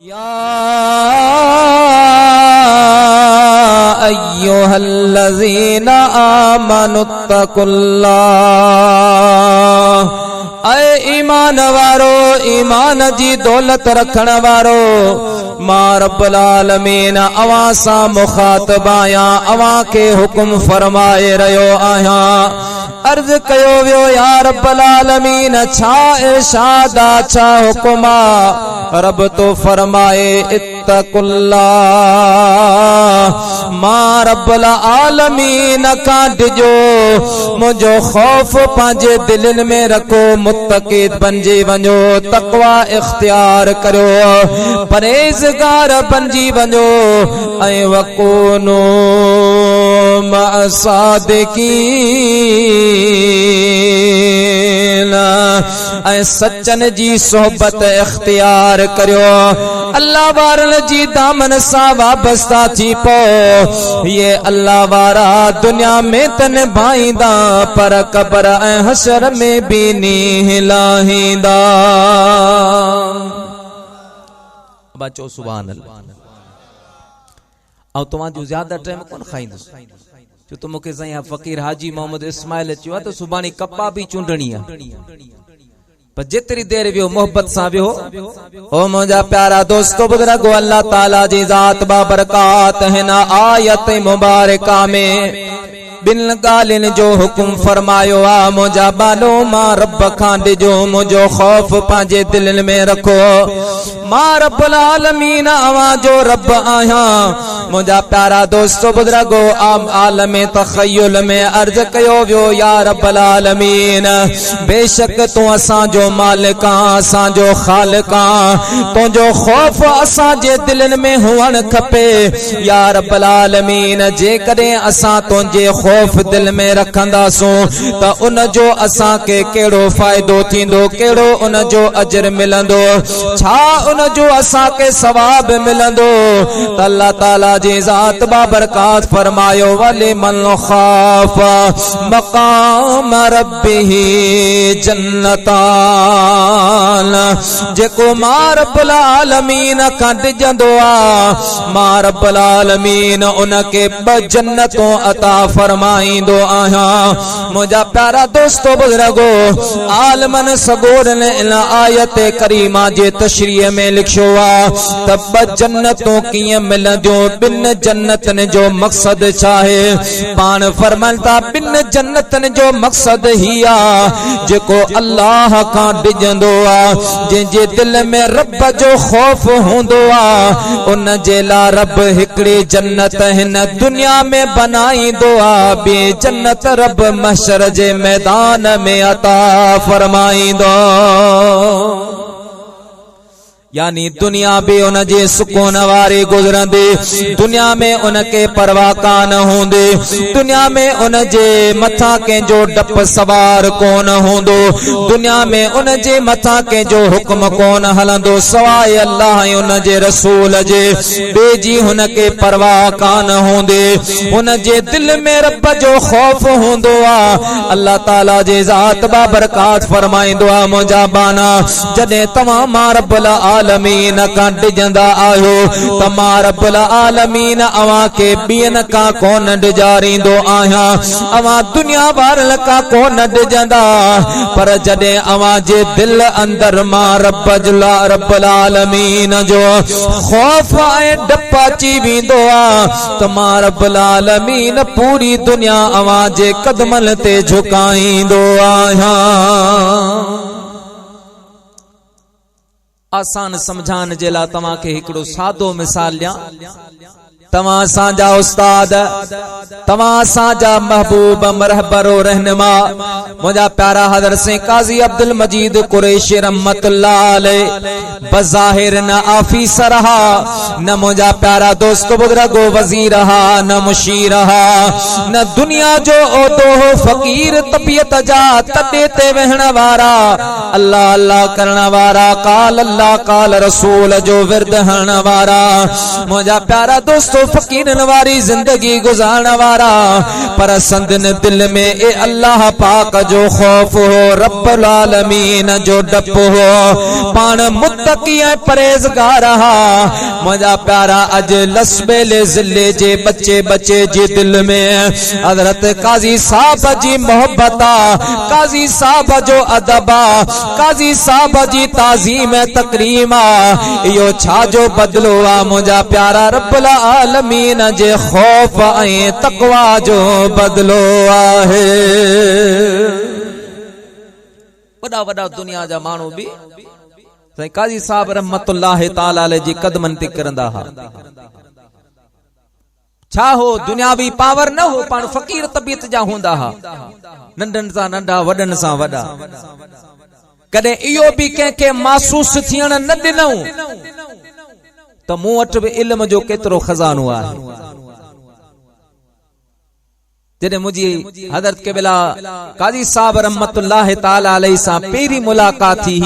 या अय्युहल्लज़ीना आमनुत्तकुल्लाह। ऐ ईमान वारो, ईमान जी दौलत रखण वारो, मां रब्बुल आलमीन अवां सां मुखातब आहियां, अवां के हुक्म फरमाए रहियो आहियां। अर्ज कयो वियो या रब्बुल आलमीन छा इरशाद छा हुक्मा? रब तो फरमाए इत्तकुल्लाह। मां रब्बुल आलमीन का डिजो मुझो खौफ पांजे दिलनि में रखो, मुत्तक़ी बनजी वञो, तक़वा इख्तियार करो, परहेज़गार बनजी वञो, ऐं वकूनू मअसादिकीन, ऐं सचन जी सोहबत इख्तियार करियो। अल्लाह वारनि जी दामन सां वाबस्ता थी पो। ये अल्लाह वारा दुनिया में त निभाईंदा, पर कब्र ऐं हशर में भी नीह लाहींदा। बचो सुभान अल्लाह। ऐं तव्हांजो ज्यादा टाइम कोन खाईंदुसि, छो त मूंखे साईं फ़कीर हाजी मोहम्मद इस्माइल चयो आहे त सुभाणे कपा बि चूंडणी आहे, पर जेतरी देर वियो मोहब्बत सां वियो। ओ मुंहिंजा प्यारा दोस्तो बुजुर्गो, अल्लाह ताला जी ज़ात बाबरकात हिन आयत मुबारका में बिन गालिन जो हुक्म फरमायो आ। मुंहिंजा बालो मां रब खां डिजो, मुंहिंजो खौफ पंहिंजे दिलनि में रखो। मां रब्बुल आलमीन अवां जो रब आहियां। मुंहिंजा प्यारा दोस्तो बुजुर्गो, आलम तख़य्युल में अर्ज कयो वियो या रब्बुल आलमीन बेशक तू असांजो मालिक आं, असांजो ख़ालिक आं, तुंहिंजो खौफ असांजे दिलनि में हुअण खपे। या रब्बुल आलमीन जेकॾहिं असां तुंहिंजे खौफ दिल में रखंदासूं त उन जो असांखे कहिड़ो फ़ाइदो थींदो, कहिड़ो उन जो अजर मिलंदो, छा उन जो असांखे सवाब मिलंदो। त अल्लाह ताला जी ज़ात बाबरकात फरमायो वली मन ख़ाफ मक़ाम रब्बिही जन्नतान। जेको मां रब्बुल आलमीन खां डिजंदो आ, मां रब्बुल आलमीन उनखे ब जन्नतूं अता फरमाईंदो आहियां। मुंहिंजा प्यारा दोस्तो बुजुर्गो, आलमन सगोरन इन आयत करीमा जे तशरीह में लिखियो आहे त ब जन्नतूं कीअं मिलंदियूं, बिन जन्नतनि जो मक़सद छा आहे? पाण फरमाइनि था बिन जन्नतनि जो मक़सद ही आहे जेको अल्लाह खां डिजंदो आहे, जंहिंजे दिल में रब जो खौफ हूंदो आहे, उन जे लाइ रब हिकिड़ी जन्नत हिन दुनिया में बनाईंदो आहे, ॿी जन्नत रब महशर जे मैदान में अता फरमाईंदो। यानी दुनिया भी उन जे सुकून वारी गुजरंदी, दुनिया में उनके परवाह कान हूंदी, दुनिया में उन जे मथा कंहिंजो डप सवार कोन हूंदो, दुनिया में उन जे मथा कंहिंजो हुक्म कोन हलंदो सवाइ अल्लाह ऐं उन जे रसूल जे। ॿिए जी हुनखे परवाह कान हूंदी, उन जे दिल में रब जो खौफ हूंदो आहे। अल्लाह ताला जी ज़ात बाबरकात फरमाईंदो आहे मुंहिंजा बाना, जॾहिं तव्हां मां रब्बुल आलमीन का डिजंदा आयो त मां रब्बुल आलमीन अवां के ॿियनि का कोन डिजारींदो आहियां, अवां दुनिया वारनि का कोन डिजंदा, पर जॾहिं अवां जे दिल अंदर मां रब्बुल आलमीन जो खौफ ऐं डप अची वेंदो आहे त मां रब्बुल आलमीन पूरी दुनिया अवां जे कदमनि ते झुकाईंदो आहियां। आसान समझान जे लाइ तव्हांखे हिकिड़ो सादो मिसाल ॾियां। तव्हां असांजा उस्ताद, तव्हां असांजा महबूब रहबरो रहनुमा मुंहिंजा प्यारा हज़रत से काज़ी अब्दुल मजीद कुरैशी रहमतुल्लाह अलैह बज़ाहिर न ऑफिसर हा, न मुंहिंजा प्यारा दोस्त बुजुर्गो वज़ीर हा, न मुशीर हा, न दुनिया जो ओदो हो, फ़कीर तबियत जा तॾे ते वेहण वारा, अल्लाह अल्लाह करण वारा, काल अल्लाह काल रसूल जो विर्द हण वारा। मुंहिंजा प्यारा दोस्तो फकीरन वारी जिंदगी गुजारन वारा पर संदन दिल में ए अल्लाह पाक जो खौफ हो, रब्बुल आलमीन जो डप हो, पान मुत्तकी परहेज़गार हा। मुझा प्यारा अज लस्बेले जिले जे बच्चे बच्चे जी दिल में हजरत काजी साहब जी मोहब्बता, काजी साहब जो अदबा, काजी साहब जी ताजीम तकरीमा, यो छा जो बदलो आ मुझा प्यारा रब्बुल आलमीन जे खौफ ऐं तकवा जो बदलो आहे। वडा वडा दुनिया जा मानू भी साईं काजी साहब रहमतुल्लाह ताला अलैहि जी कदमन ते करंदा हा। छा हो दुनियावी पावर न हो, पाण फकीर तबीयत जा हुंदा हा, नंढन सा नंढा वडन सा वडा। कदे इयो भी कंहिंखे महसूस थियण न ॾिनऊं त मूं वटि बि इल्म जो केतिरो खजानो आहे। जॾहिं मुंहिंजी हज़रत क़िबला काजी साहब रहमतुल्लाह ताला अलैहि सां पहिरीं मुलाकात थी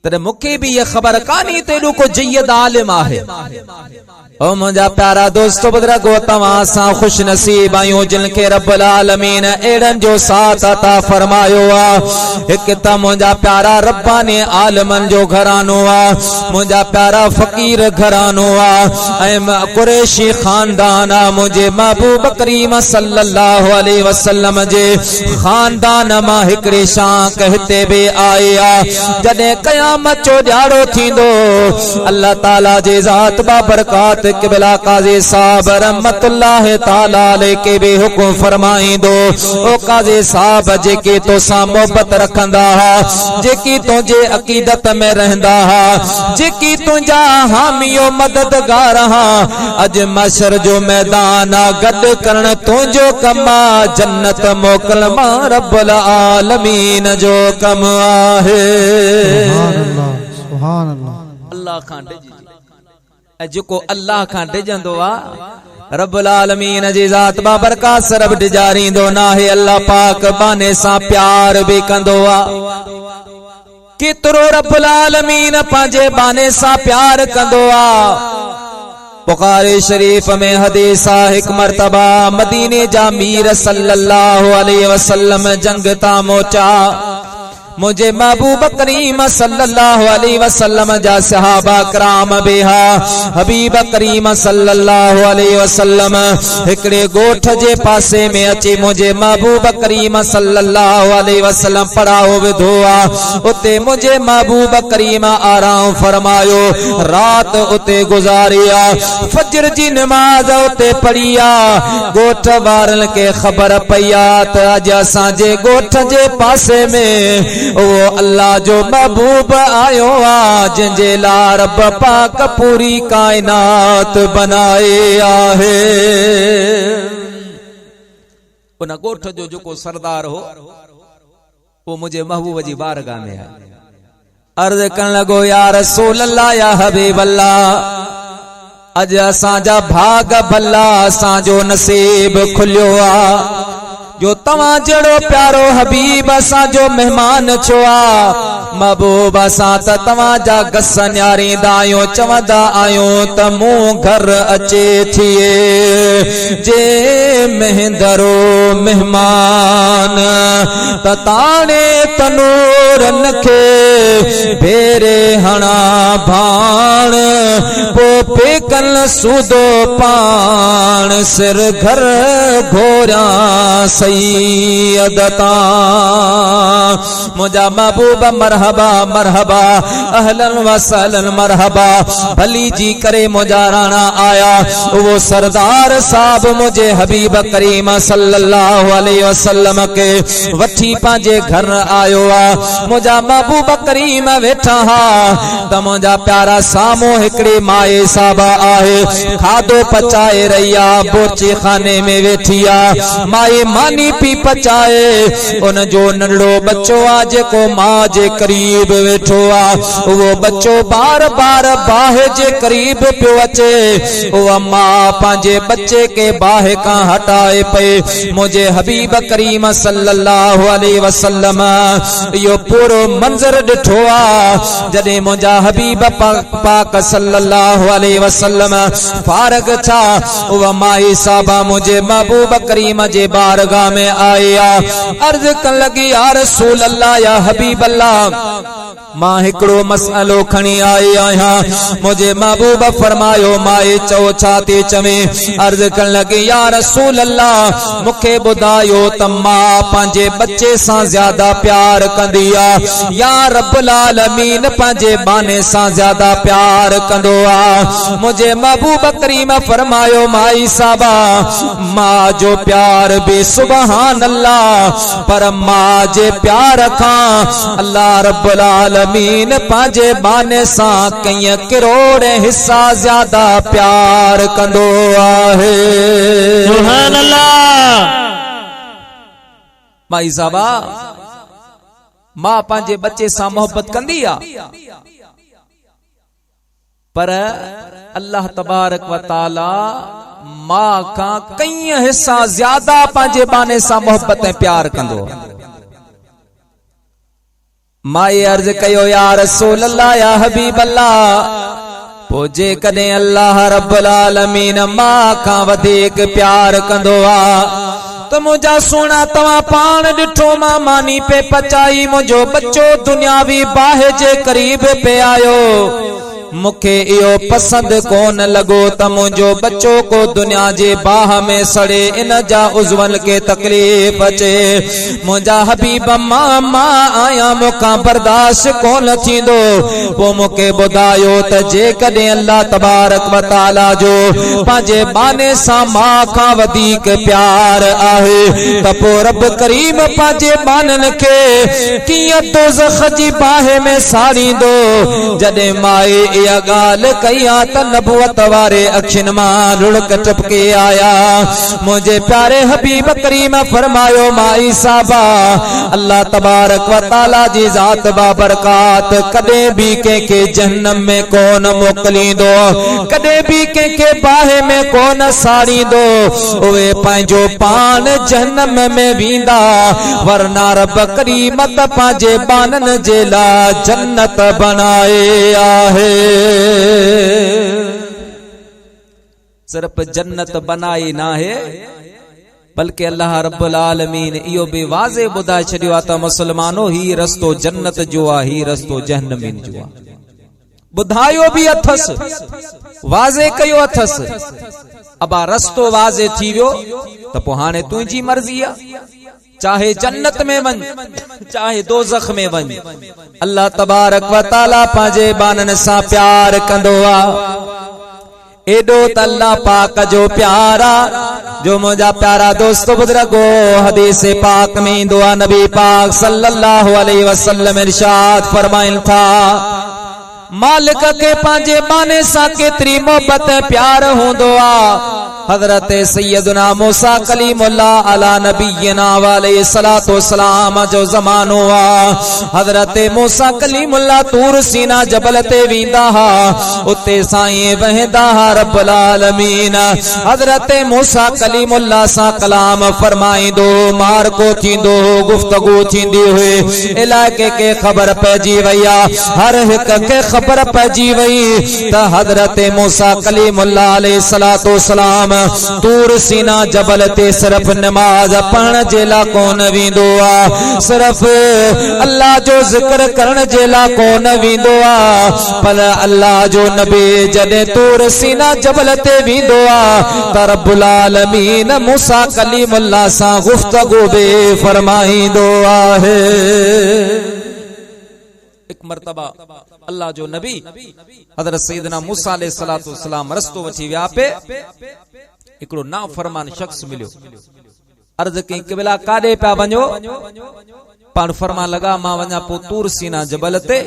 तॾहिं मूंखे बि इहा ख़बर कान्हे त एॾो को जय्यद आलिम आहे। ओ मुंहिंजा प्यारा दोस्तो बुज़ुर्गो, तव्हां सां खुश नसीब आहियूं जिनखे रब्बुल आलमीन एड़न जो साथ अता फरमायो आ। हिकु त मुंहिंजा प्यारा रब्बानी आलिमन जो घरानो आ, मुंहिंजा प्यारा फकीर घरानो आ ऐं कुरैशी खानदान आ। मुंहिंजे महबूब करीम सल्लल्लाहु अलैहि वसल्लम जे खानदान मां हिकिड़ी शाख हिते बि आई आ। जॾहिं क़यामत जो ॾियारो थींदो अल्लाह ताला जे ज़ात बाबरकात क़िबला काज़ी साहब रहमतुल्लाह ताला अलैहि के भी हुकुम फरमाईंदो, ओ काज़ी साहब जेके तो सां मोहब्बत रखंदा हा, जेकी तुंहिंजे अकीदत में रहंदा हा, जेकी तुंहिंजा हामियो मददगार हा, अज मशर जो मैदान आ, गॾु करण तुंहिंजो कम आ। जन्नत मोकल मां रब्बुल आलमीन जो कम आहे। सुभान अल्लाह। अल्लाह खां जेको अल्लाह खां डिजंदो आ रब्बुल आलमीन जी ज़ात बाबरकात सरब डिजारींदो नाहे। अल्लाह पाक बाने सां प्यार भी कंदो आ। केतिरो रब्बुल आलमीन पंहिंजे बाने सां प्यार कंदो आ। बुखारी शरीफ में हदीस आ, हिक मर्तबा मदीने जा मीर सल्लल्लाहु अलैहि वसल्लम जंग ता मोचा। मुझे महबूब करीम सल्लल्लाहु अलैहि वसल्लम जा सहाबा कराम बेहा हबीब करीम सल्लल्लाहु अलैहि वसल्लम हिकड़े गोठ जे पासे में अची मुझे महबूब करीम सल्लल्लाहु अलैहि वसल्लम पड़ाओ विधो आ। उते मुझे महबूब करीम आराम फरमायो, रात उते गुजारिया, फजर जी नमाज उते पढ़िया। गोठ वारन के खबर पया त अज असांजे गोठ जे पासे में ओ अल्लाह जो महबूब आयो आ, जंहिंजे लाइ रब पाक पूरी कायनात बनाए आहे। उन गोठ जो जेको सरदार हो वो मुझे महबूब जी बारगाह में है। अर्ज करण लॻो, या रसूल अल्लाह, या हबीब अल्लाह, अज असांजा भाग भला, असांजो नसीब खुलियो आ जो तव्हां जहिड़ो प्यारो हबीब असांजो मेहमान छो आ। महबूब असां त तव्हां जा गस न्यारींदा आहियूं, चवंदा आहियूं त मूं घर अचे थिए जे मेहंदरो मेहमान त ताणे तनूरन खे भेरे हणा भाण पो पेकन सूदो पाण सिर घर घोरा सैयदता। मुझा महबूब मरहबा मरहबा अहलन व सहलन मरहबा भली जी करे मुझा राणा आया। वो सरदार साहब मुझे हबीब करीम सल्लल्लाहु अलैहि वसल्लम के वठी पंहिंजे घर आयो आ। मुझा महबूब करीम वेठा हा त मुझा प्यारा सामो हिकड़ी माए साहब आहे, खाधो पचाए रही आ, बोरची खाने में वेठी आ। माए मानी पी पचाए, उन जो नंढड़ो बच्चो आ जेको मां जे करीब वेठो आ। वो बच्चो बार बार बाहे जे करीब पियो अचे। वो मां पंहिंजे बच्चे के बाहे का हटाए पे। मुझे मुझे हबीब करीम सल्लल्लाहु अलैहि वसल्लम यो पूरो मंजर ॾिठो आ जॾहिं मुंहिंजा हबीब पाक सल्लल्लाहु अलैहि वसल्लम फारग छा उहा माई साहबा मुझे महबूब करीम जे बारगाह में आया अर्ज कन लगी या रसूल अल्लाह या हबीब अल्लाह मां हिकड़ो मसलो खणी आई आहियां मुझे महबूब फरमायो माए चओ छा थी चवे अर्ज कन लगी या रसूल अल्लाह मूंखे ॿुधायो त मां पंहिंजे बच्चे सां ज्यादा प्यार कंदी आ या रब्बुल आलमीन पंहिंजे बाने सां ज्यादा प्यार कंदो आ मुझे महबूब करीम फरमायो माई साहबा मां जो प्यार बि सुभान अल्लाह पर मां जे प्यार खां अल्लाह रब्बुल आलमीन पंहिंजे बाने सां कई करोड़ हिस्सा ज्यादा प्यार कंदो आहे सुभान अल्लाह। माई साहबा मां पंहिंजे बच्चे सां मोहब्बत कंदी आ पर अल्लाह तबारक व ताला मां का कई हिस्सा ज्यादा पंहिंजे बाने सां मोहब्बत ऐं प्यार कंदो माए अर्ज कयो या रसूल अल्लाह या हबीब अल्लाह पो जे कदे अल्लाह रब्बुल आलमीन मां का वधीक प्यार कंदो आ तो मुझा सोना तवा पान डिठो मां मानी पे पचाई मुझो बच्चो दुनियावी बाहे जे करीब पे आयो मुखे इहो पसंद कोन लगो त मुझो बच्चो को दुनिया जे बाह में सड़े इन जा उजवन के तकलीफ अचे मुझा हबीब मां आया मुखा बर्दाश्त कोन थींदो वो मुखे बुधायो त जे कदे अल्लाह तबारक व ताला जो पांजे बाने सा मां का वधीक प्यार आहे त पो रब करीम पांजे बानन के किया दोज़ख जी बाहे में साड़ींदो जदे माए या गाल कया त नबुवत वारे अखिन मां रुड़क टपके आया मुझे प्यारे हबीब करीम फरमायो माई साहबा अल्लाह तबारक व ताला जी जात बाबरकात कदे भी के जहन्नम में कौन मोकलींदो कदे भी के बाहे में कौन साड़ींदो उहे पंहिंजो पान जहन्नम में वींदा वरना रब करीम त पंहिंजे बानन जे ला जन्नत बनाए आहे सिर्फ जन्नत बनाई ना है बल्कि अल्लाह रब्बुल आलमीन इहो बि वाज़े ॿुधाए छॾियो आहे त मुसलमानो ही रस्तो जन्नत जो आहे ही रस्तो जहन्नमीन जो आहे ॿुधायो बि अथस वाज़े कयो अथस अबा रस्तो वाज़े थी वियो त पोइ हाणे तुंहिंजी मर्ज़ी आहे चाहे जन्नत में वन चाहे दोज़ख में वन अल्लाह तबारक व ताला पांजे बानन सा प्यार कंदो आ एडो त अल्लाह पाक जो प्यारा जो मुझा प्यारा दोस्त बुजुर्गो हदीस पाक में इंदो आ नबी पाक सल्लल्लाहु अलैहि वसल्लम इरशाद फरमाइन था मालिक के पांजे बाने सा केतरी मोहब्बत प्यार होंदो आ हजरत सैयदना मूसा कलीमुल्लाह अला नबीना वाले सलातो सलाम जो जमानो आ हजरत मूसा कलीमुल्लाह तूर सीना जबल ते वींदा हा उते साईं वहंदा हा रब्बुल आलमीन हजरत मूसा कलीमुल्लाह सा कलाम फरमाइंदो मार को थींदो गुफ्तगू थींदी हुई इलाके के खबर पइजी वई आ हर हिक के खबर पइजी वई त हजरत मूसा कलीमुल्लाह अलैहि सलातो सलाम तूर सीना जबल ते सिर्फ नमाज पढ़न जे ला कोन वींदो आ सिर्फ अल्लाह जो जिक्र करण जे ला कोन वींदो आ पर अल्लाह जो नबी जदे तूर सीना जबल ते वींदो आ त रब्बुल आलमीन मूसा कलीमुल्लाह सा गुफ्तगू बे फरमाइंदो आहे एक मर्तबा अल्लाह जो नबी हजरत सैयदना मूसा अलैहि सलातो वसलाम रस्तो वठी विया पे एकड़ो नाफरमान शख्स मिलियो अर्ज कई क़िबला काडे पिया वञो पाण फरमा लगा मां वञा पो तूर सीना जबल ते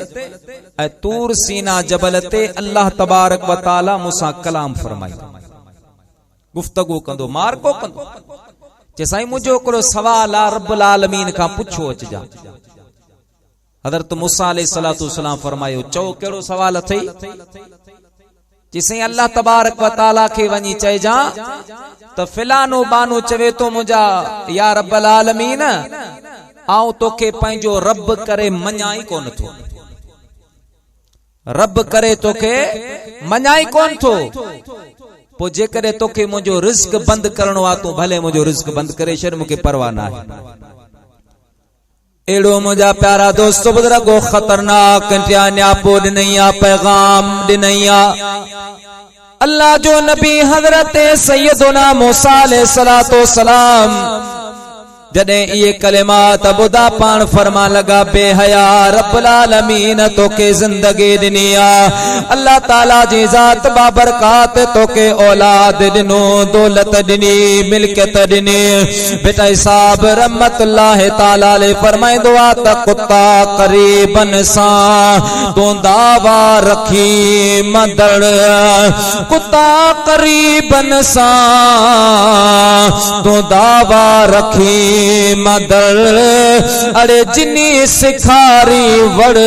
ऐं तूर सीना जबल ते अल्लाह तबारक व ताला मूसा कलाम फरमाई गुफ्तगू कंदो मार को कंदो जे साईं मुंहिंजो हिकिड़ो सवाल आ रब्बुल आलमीन खां पुछो अचजा हजरत मूसा अलैहि सलातो वसलाम फरमायो चओ कहिड़ो सवाल अथई जिसे अल्लाह तबारक व ताला के वनी चइजा त फिलानो बानो चवे तो मुझा या रब्बल आलमीन आऊं तोखे पंहिंजो रब करे मञाई कोन थो, रब करे तोखे मञाई कोन थो। पो जेकॾहिं तोखे मुंहिंजो रिस्क बंद करणो आहे तूं भले मुंहिंजो रिस्क बंद करे छॾ, मूंखे परवाह न आहे। एड़ो मुझा प्यारा दोस्त बुजुर्गो खतरनाक न्यापो ॾिनई आ, पैगाम ॾिनई आ। अल्लाह जो नबी हजरत सैयदुना मूसा अलैहिस्सलातो सलाम जॾहिं इहे कलिमात ॿुधा पाण फरमा लगा बेहया रब्बुल आलमीन तोखे ज़िंदगी ॾिनी आ, अल्लाह ताला जी ज़ात बाबरकात तोखे औलाद ॾिनो, दौलत ॾिनी, मिल्कियत ॾिनी। बेटा साहब रहमतुल्लाह ताला अलैहि फरमाईंदो आ त कुत्ता क़रीबन सां तूं दावा रखी मदड़, कुत्ता क़रीबन सां तूं दावा रखी मदर। अरे जिनी सिखारी वड़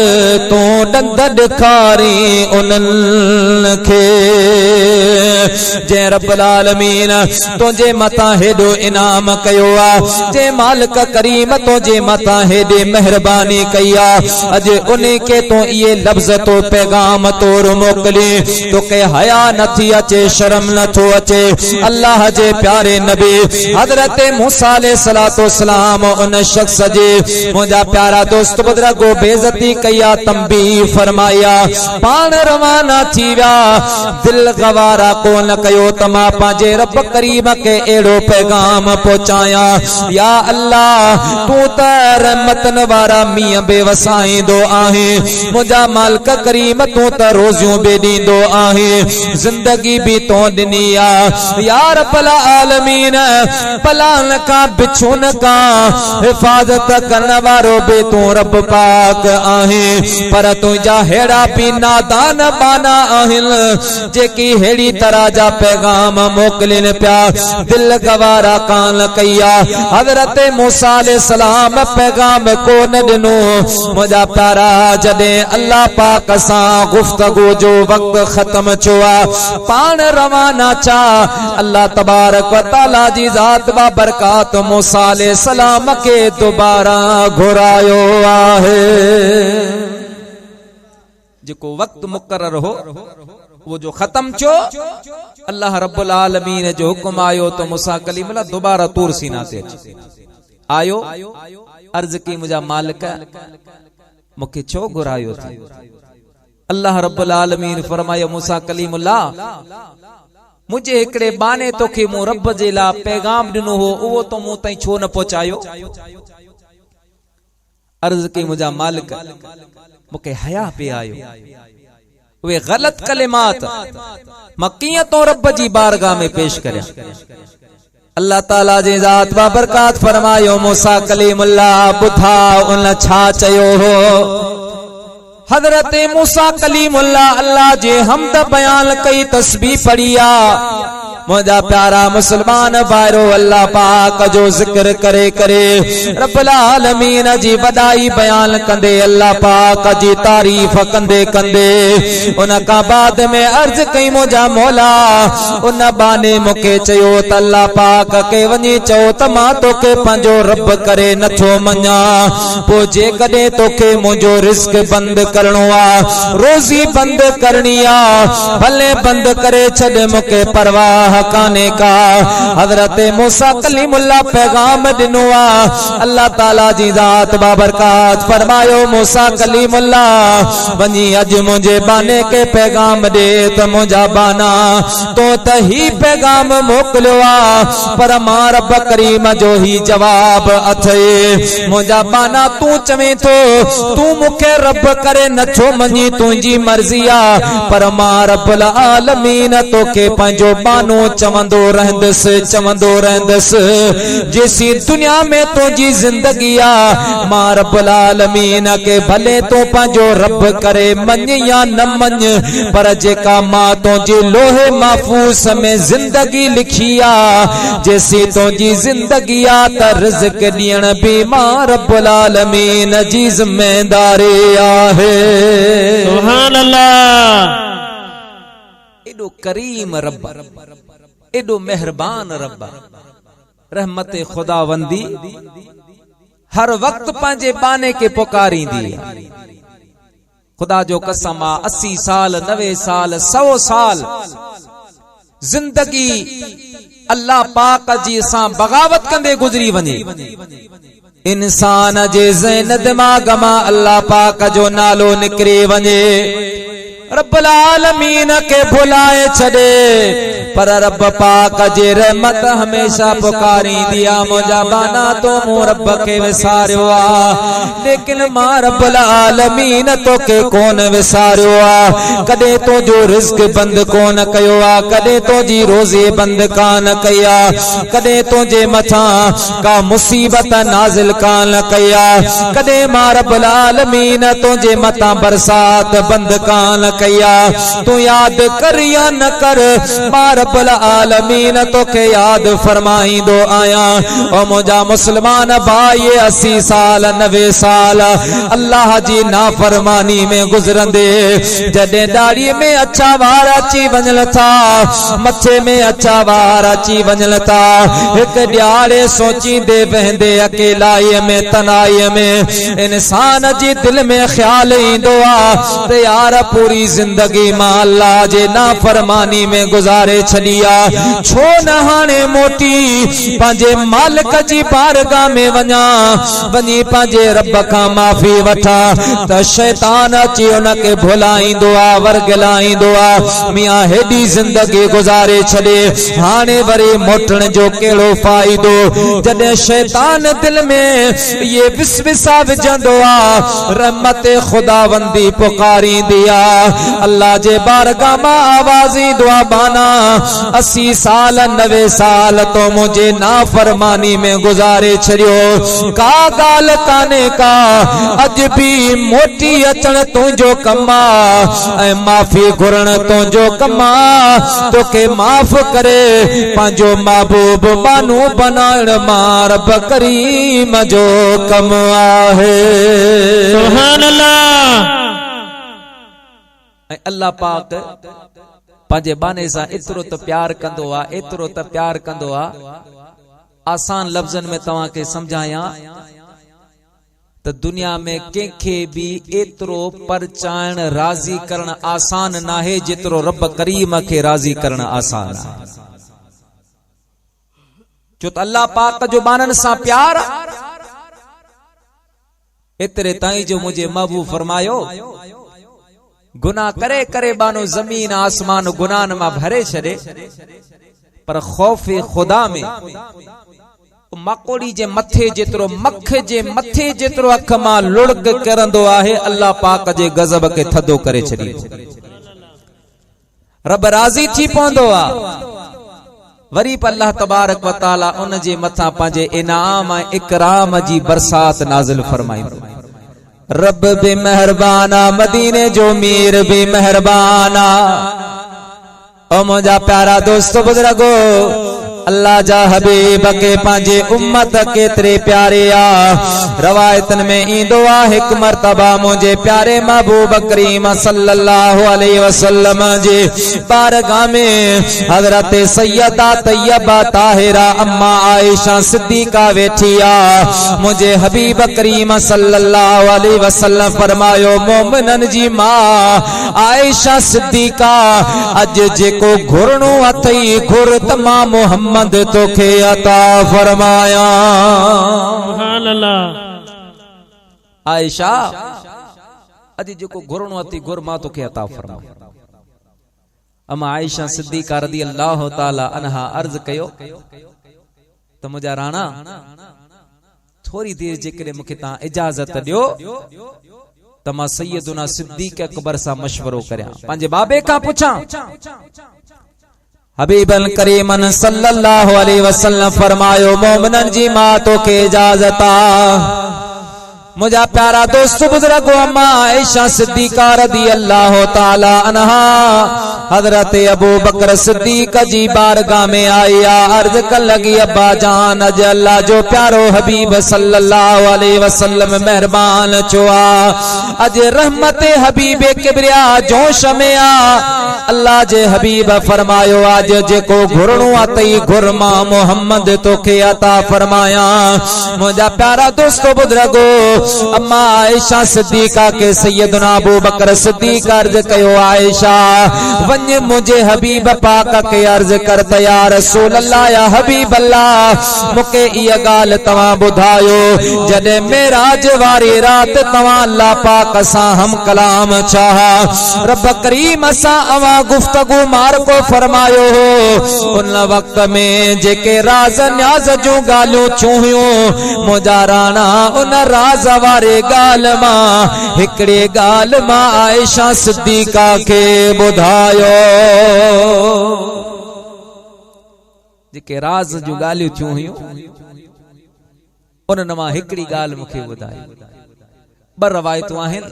तो डंद ॾिखारी उन्हनि खे। जे रब्बुल आलमीन तुंहिंजे मथां हेॾो इनाम कयो आ, जे मालिक करीम तुंहिंजे मथां हेॾी महिरबानी कई आ, अॼु उन खे तूं इहे लफ़्ज़ तो पैगाम तौर मोकिली, तोखे हया नथी अचे, शर्म नथो अचे। अल्लाह जे प्यारे नबी हज़रत मूसा अलैहिस्सलातो सलाम उन शख्स जे मुंहिंजा प्यारा दोस्त बुजुर्गो बेइज्जती कया, तंबी फरमाया, पाण रवाना थी विया, दिल गवारा कोन कयो त मां पंहिंजे रब करीम खे अहिड़ो पैगाम पहुचाया। या अल्लाह तूं त रहमतन वारा मींहं बि वसाईंदो आहे, मुंहिंजा मालिक करीम तूं त रोज़ियूं बि ॾींदो आहे, ज़िंदगी बि तूं ॾिनी आहे। या रब्बुल आलमीन पलान खां बिछुन खां हिफाज़त करण वारो बि तूं रब पाक आहे, पर तुंहिंजा हेड़ा बि नादान बाना आहिनि जेकी हेड़ी तरह जा पैगाम मोकिलिन पिया, दिल गवारा कान कया। हज़रत मूसा अलैहिस्सलाम पैगाम कोन ॾिनो। मुंहिंजा प्यारा जॾहिं अल्लाह पाक सां गुफ्तगू जो वक़्त ख़त्म थियो आहे, पाण रवाना छा अल्लाह तबारक व तआला जी ज़ात बाबरकात मूसा अलैहिस्सलाम के दोबारा घुरायो आहे। जेको वक्त मुकर्रर हो वो जो खत्म थियो, अल्लाह रब्बुल आलमीन जो हुक्म आयो तो मूसा कलीमुल्लाह दोबारा तूर सीना ते आयो, अर्ज की मुझा मालिक मूंखे छो घुरायो थी। अल्लाह रब्बुल आलमीन फरमायो मूसा कलीमुल्लाह मुझे हिकड़े बाने तोखे मूं रब जे लाइ पैगाम ॾिनो हो, उहो तो मूं ताईं छो न पहुचायो। अर्ज की मुझा मालिक मूंखे हया पे आयो, वे गलत कलिमात मां कीअं तो रब जी बारगाह में पेश करियां। अल्लाह ताला जी ज़ात बाबरकात फरमायो मूसा कलीमुल्लाह ॿुधा उन छा चयो हो। हज़रत मूसा कलीमुल्लाह अल्लाह जे हमद बयान कई, तस्बीह पढ़ी आ। मुझा प्यारा मुसलमान भाइरो अल्लाह पाक जो जिक्र करे करे रब्बुल आलमीन जी वॾाई बयान कंदे, अल्लाह पाक जी तारीफ़ कंदे कंदे उन खां बाद में अर्ज कई मुझा मौला उन बाने मूंखे चयो त अल्लाह पाक के वञी चयो त मां तोखे पंहिंजो रब करे नथो मञा, पोइ जेकॾहिं तोखे मुंहिंजो रिस्क बंद करणो आहे, रोज़ी बंद करणी आहे, भले बंद करे छॾ, मूंखे परवाह काने का। हज़रत मूसा कलीमुल्लाह पैगाम ॾिनो आहे, अल्लाह ताला जी ज़ात बाबरकात फरमायो मूसा कलीमुल्लाह वञी अॼु मुंहिंजे बाने के पैगाम ॾे त मुंहिंजा बाना तो त ही पैगाम मोकिलियो आहे, पर मां रब करीम जो ही जवाब अथे। मुंहिंजा बाना तूं चवे थो तूं मूंखे रब करे नथो मञी, तुंहिंजी मर्ज़ी आहे, पर मां रब्बुल आलमीन तोखे पंहिंजो बानो चवंदो रहंदुसि जेसी दुनिया में तुंहिंजी ज़िंदगी आ। मां रब्बुल आलमीन के भले तूं पंहिंजो रब करे मञ या न मञ, पर जेका मां तुंहिंजी लोहे महफूज़ में ज़िंदगी लिखी आ, जेसी तुंहिंजी ज़िंदगी आ त रिज़्क़ ॾियण बि मां रब्बुल आलमीन जी ज़िम्मेदारी आहे। सुभान अल्लाह। एॾो करीम रब, एडो मेहरबान रब रहमत खुदावंदी हर वक्त पांजे बाने के पुकारींदी खुदा जो कसम 80 साल 90 साल 100 साल जिंदगी अल्लाह पाक जी सां बगावत कंदे गुजरी वने इंसान जे ज़हन दिमाग मां अल्लाह पाक जो नालो निकरे वने रब्बुल आलमीन के भुलाए छड़े पर रब पाक जे रहमत हमेशा पुकारी दिया मुझा बाना तो मु रब के विसारियो आ लेकिन मां रब्बुल आलमीन तो के कोन विसारियो आ कदे तो जो रिज़्क बंद कोन कयो आ कदे तो जी रोज़े बंद कान कया कदे तो जे मथा का मुसीबत नाज़िल कान कया कदे मां रब्बुल आलमीन तो जे मथा बरसात बंद कान कया तू याद कर या न कर मां रब्बुल आलमीन तो के याद फरमाई दो आया ओ मुझा मुसलमान भाई 80 साल 90 साल अल्लाह जी नाफरमानी में गुजरंदे जडे दाढ़ी में अच्छा वार अची वञल था मथे में अच्छा वार अची वञल था एक ॾियारे सोचींदे बहंदे अकेलाई में तनाई में इंसान जी दिल में ख्याल ईंदो आ ते यार पूरी जिंदगी मां अल्लाह जे नाफरमानी में गुजारे छडिया छो न हाने मोटी पांजे मालिक जी बारगाह में वञा वञी पांजे रब का माफी वठा त शैतान अची उनके भुलाईंदो आ वरगलाईंदो आ मियां हेडी जिंदगी गुजारे छडे हाने वरी मोटण जो केड़ो फायदो जडे शैतान दिल में ये विसविसा विझंदो आ रहमत खुदावंदी पुकारी दिया अल्लाह जे बारगाह मां आवाज़ी दुआ बाना 80 साल 90 साल तो मुझे नाफरमानी में गुजारे छड़ियो का गाल काने का अज भी मोटी अचण तुझो कमा ए माफी घुरण तुझो कमा तो के माफ करे पांजो महबूब बानू बनाण मार बकरीम जो कम आहे सुभान अल्लाह अल्लाह पाक पांजे बाने सा इतरो त प्यार कंदो आ एतरो त प्यार कंदो आ आसान लफ्जन में तवा के समझाया त दुनिया में केखे भी एतरो परचाण राजी करण आसान ना है जितरो रब करीम के राजी करण आसान है जो त अल्लाह पाक जो बानन सा प्यार एतरे ताई जो मुझे महबूब फरमायो गुनाह करे करे बानो जमीन आसमान गुनाह में भरे छड़े पर खौफ खुदा में मकोड़ी जे मथे जेतरो मख जे मथे जेतरो अख मां लुड़क करंदो आहे अल्लाह पाक जे गजब के थदो करे छड़ी रब राजी थी पवंदो आ वरी पर अल्लाह तबारक व तआला उन जे मथा पांजे इनाम इकराम जी बरसात नाज़िल फरमाई रब भी मेहरबाना मदीने जो मीर भी मेहरबाना ओ मुझा प्यारा दोस्तों बुजुर्गो अल्लाह जा हबीब के पांजे उम्मत केतरे प्यारे आ रवायतन में इंदो आ एक मर्तबा मुझे प्यारे महबूब करीम सल्लल्लाहु अलैहि वसल्लम जे बारगाह में हजरत सैयदा तैयबा ताहिरा अम्मा आयशा सिद्दीका वेठी आ मुझे हबीब करीम सल्लल्लाहु अलैहि वसल्लम फरमायो मोमिनन जी मां आयशा सिद्दीका अज जेको घुरनो अथई घुर तमाम मोहम्मद तो के अता फरमाया सुभान अल्लाह आयशा अजी जेको घुरनो अथई घुर मां तो के अता फरमाया अमा आयशा सिद्दीका रदी अल्लाह ताला अन्हा अर्ज कयो तो मुझा राणा थोड़ी देर जेकरे मुखे ता इजाजत दियो तमा सैयदुना सिद्दीक अकबर सा मशवरो करया पांजे बाबे का पूछा हबीबन करीमन सल्लल्लाहु अलैहि वसल्लम फरमायो मोमिनन जी मां तो के इजाजत आ मुझा प्यारा दोस्त बुजुर्गो अम्मा आयशा सिद्दीका रदी अल्लाह ताला अन्हा हजरत अबू बकर सिद्दीक जी बारगाह में आया अर्ज कर लगी अब्बा जान अज अल्लाह जो प्यारो हबीब सल्लल्लाहु अलैहि वसल्लम मेहरबान चुआ अज रहमत हबीब किबरिया जोश में आ अल्लाह जे हबीब फरमायो आज जेको घुरणो अतई घुरमा मोहम्मद तोखे अता फरमाया मुझा प्यारा दोस्तो बुजुर्गो अम्मा आयशा सिद्दीका के सैयदना अबू बकर सिद्दीक अर्ज कयो आयशा वंज मुझे हबीब पाक के अर्ज कर या रसूल अल्लाह या हबीब अल्लाह मुके इया गाल तवा बुधायो जदे मेराज वारी रात तवा अल्लाह पाक सा हम कलाम चाहा रब करीम सा अवा गुफ्तगू मार को फरमायो हो उन वक्त में जेके राज न्याज जो गालू चूहियो मुझा राणा उन राज वारे गाल मां हिकड़े गाल मां आयशा सिद्दीका के बुधायो जेके राज जो गालियूं थियूं हुयूं उन मां हिकड़ी गाल मुखे बुधाई बर रवायतूं आहिनि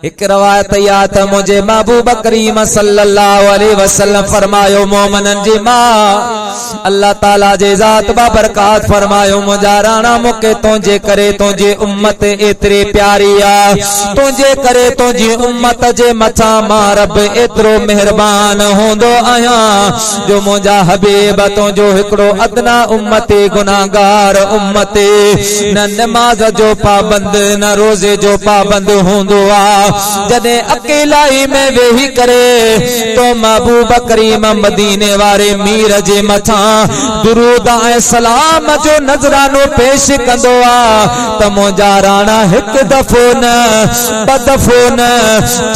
एक रवायत या त मुझे महबूब करीम सल्लल्लाहु अलैहि वसल्लम फरमायो मोमिनन जी मां अल्लाह ताला जे जात बा बरकात फरमायो मुझा राणा मुके तुझे करे तुझे उम्मत एतरी प्यारी आ तुझे करे तुझी उम्मत जे मथा मां रब एतरो मेहरबान होंदो आया जो मुझा हबीब तुझो हिकड़ो अदना उम्मती गुनाहगार उम्मती न नमाज जो पाबंद न रोजे जो पाबंद होंदो आ जदे अकेलाई में वेही करे तो महबूब करीम मदीने वारे मीर जे मथा दुरूद ऐं सलाम जो नजरानो पेश कंदो आ त मुझा राणा हिक दफो न ब दफो न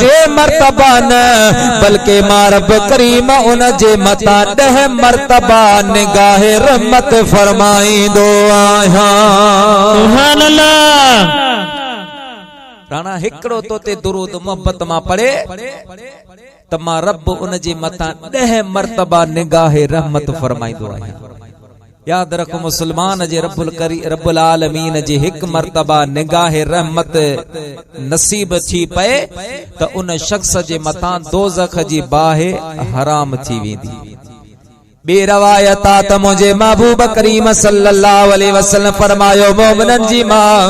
टे मर्तबा न बल्कि मां रब करीम उन जे मथा 10 मर्तबा निगाह रहमत फरमाईंदो आहियां सुभान अल्लाह राणा हिकड़ो तो ते दुरूद मोहब्बत मां पढ़े त मां रब उन जे मथा 10 मर्तबा निगाह रहमत फरमाईंदो आहे याद रखो मुसलमान जे रब्बुल आलमीन जे हिक मर्तबा निगाह रहमत नसीब थी पए त उन शख्स जे मथा दोज़ख जी बाह हराम थी वेंदी बे रवायता त मुझे महबूब करीम सल्लल्लाहु अलैहि वसल्लम फरमायो मोमिनन जी मां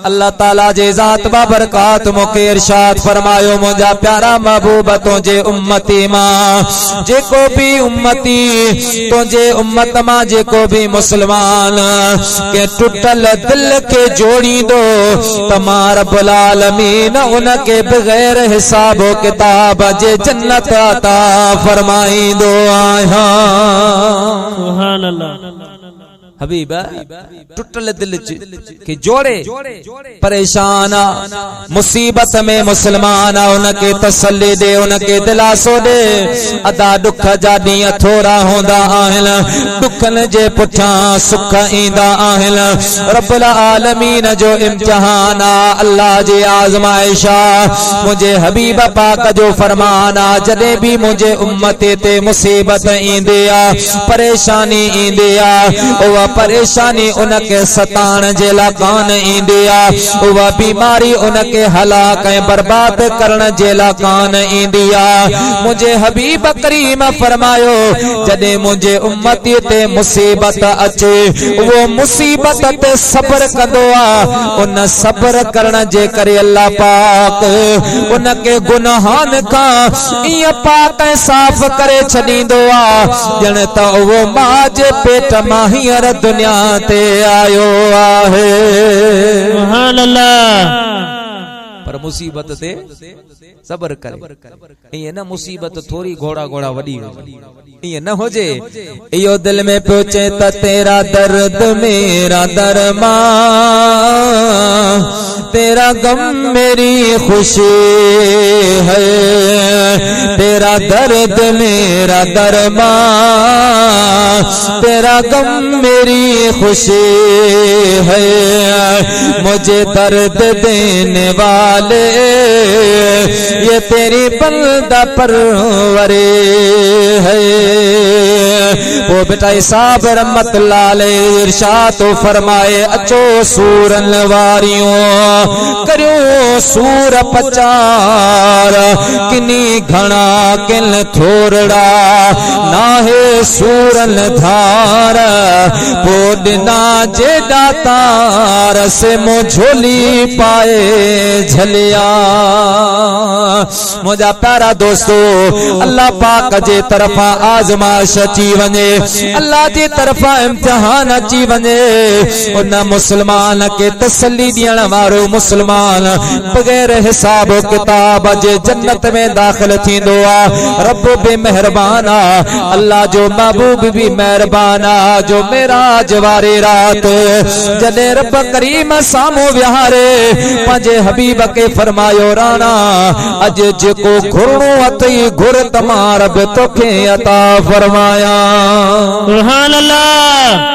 अल्लाह ताला जे जात बा बरकात मुके इरशाद फरमायो मुझा प्यारा महबूब तुझे उम्मती मां जेको भी उम्मती तुझे उम्मत मां जेको भी मुसलमान के टुटल दिल के जोड़ी दो तमा रब्बुल आलमीन उनके बगैर हिसाब किताब जे जन्नत अता फरमाईंदो आया सुभान अल्लाह हबीब टुटल दिल के जोड़े परेशान मुसीबत में मुसलमान उनके तसल्ली दे उनके दिलासो दे अदा दुख जा ॾींहं थोरा होंदा आहिनि दुखन जे पुठियां सुख ईंदा आहिनि रब्बुल आलमीन जो इम्तिहान आ अल्लाह जी आज़माइश आ मुझे हबीब पाक जो फरमान आ जॾहिं भी मुझे उम्मत ते मुसीबत ईंदी आ परेशानी ईंदी आ परेशानी उनके सतान जे ला कान ईंदी आ उहा बीमारी उनके हलाक ऐं बर्बाद करण जे ला कान ईंदी आ मुझे हबीब करीम फरमायो जॾहिं मुझे उम्मती ते मुसीबत अचे वो मुसीबत ते सब्र कंदो आ उन सब्र करण जे करे अल्लाह पाक उनके गुनाहन खां इया पाक ऐं साफ करे छॾींदो आ ॼण त वो मां जे पेट मां हींअर दुनिया ते आयो आहे सुभान अल्लाह पर मुसीबत ते सब्र करे ये न मुसीबत थोड़ी घोड़ा घोड़ा वडी ये न हो जे यो दिल में पहुंचे त तेरा दर्द मेरा दरमा तेरा गम मेरी खुशी है तेरा दर्द मेरा दरमा तेरा गम मेरी खुशी है मुझे दर्द देने वाले ये तेरी बंदा परवरे है वो बेटा साहब रहमतुल्लाह अलैहि इरशाद फरमाए अचो सूरन वारियों करियो सूर पचार किनी घना किन थोरड़ा नाहे सूरन धार पोडना जेड़ा तार से मो झोली पाए झलिया मुझा प्यारा दोस्तों अल्लाह पाक जे तरफा आजमाइश अची वने अल्लाह जे तरफा इम्तिहान अची वने उन मुसलमान के तसल्ली दियण वारो मुसलमान बगैर हिसाब किताब जे जन्नत में दाखिल थींदो आ रब भी मेहरबान आ अल्लाह जो महबूब भी मेहरबान आ जो मेराज वारी रात जने रब करीम सामो विहारे पंजे हबीब के फरमायो राणा अज जेको घुरणो अथई घुर तमार बि तोखे अता फरमाया सुभान अल्लाह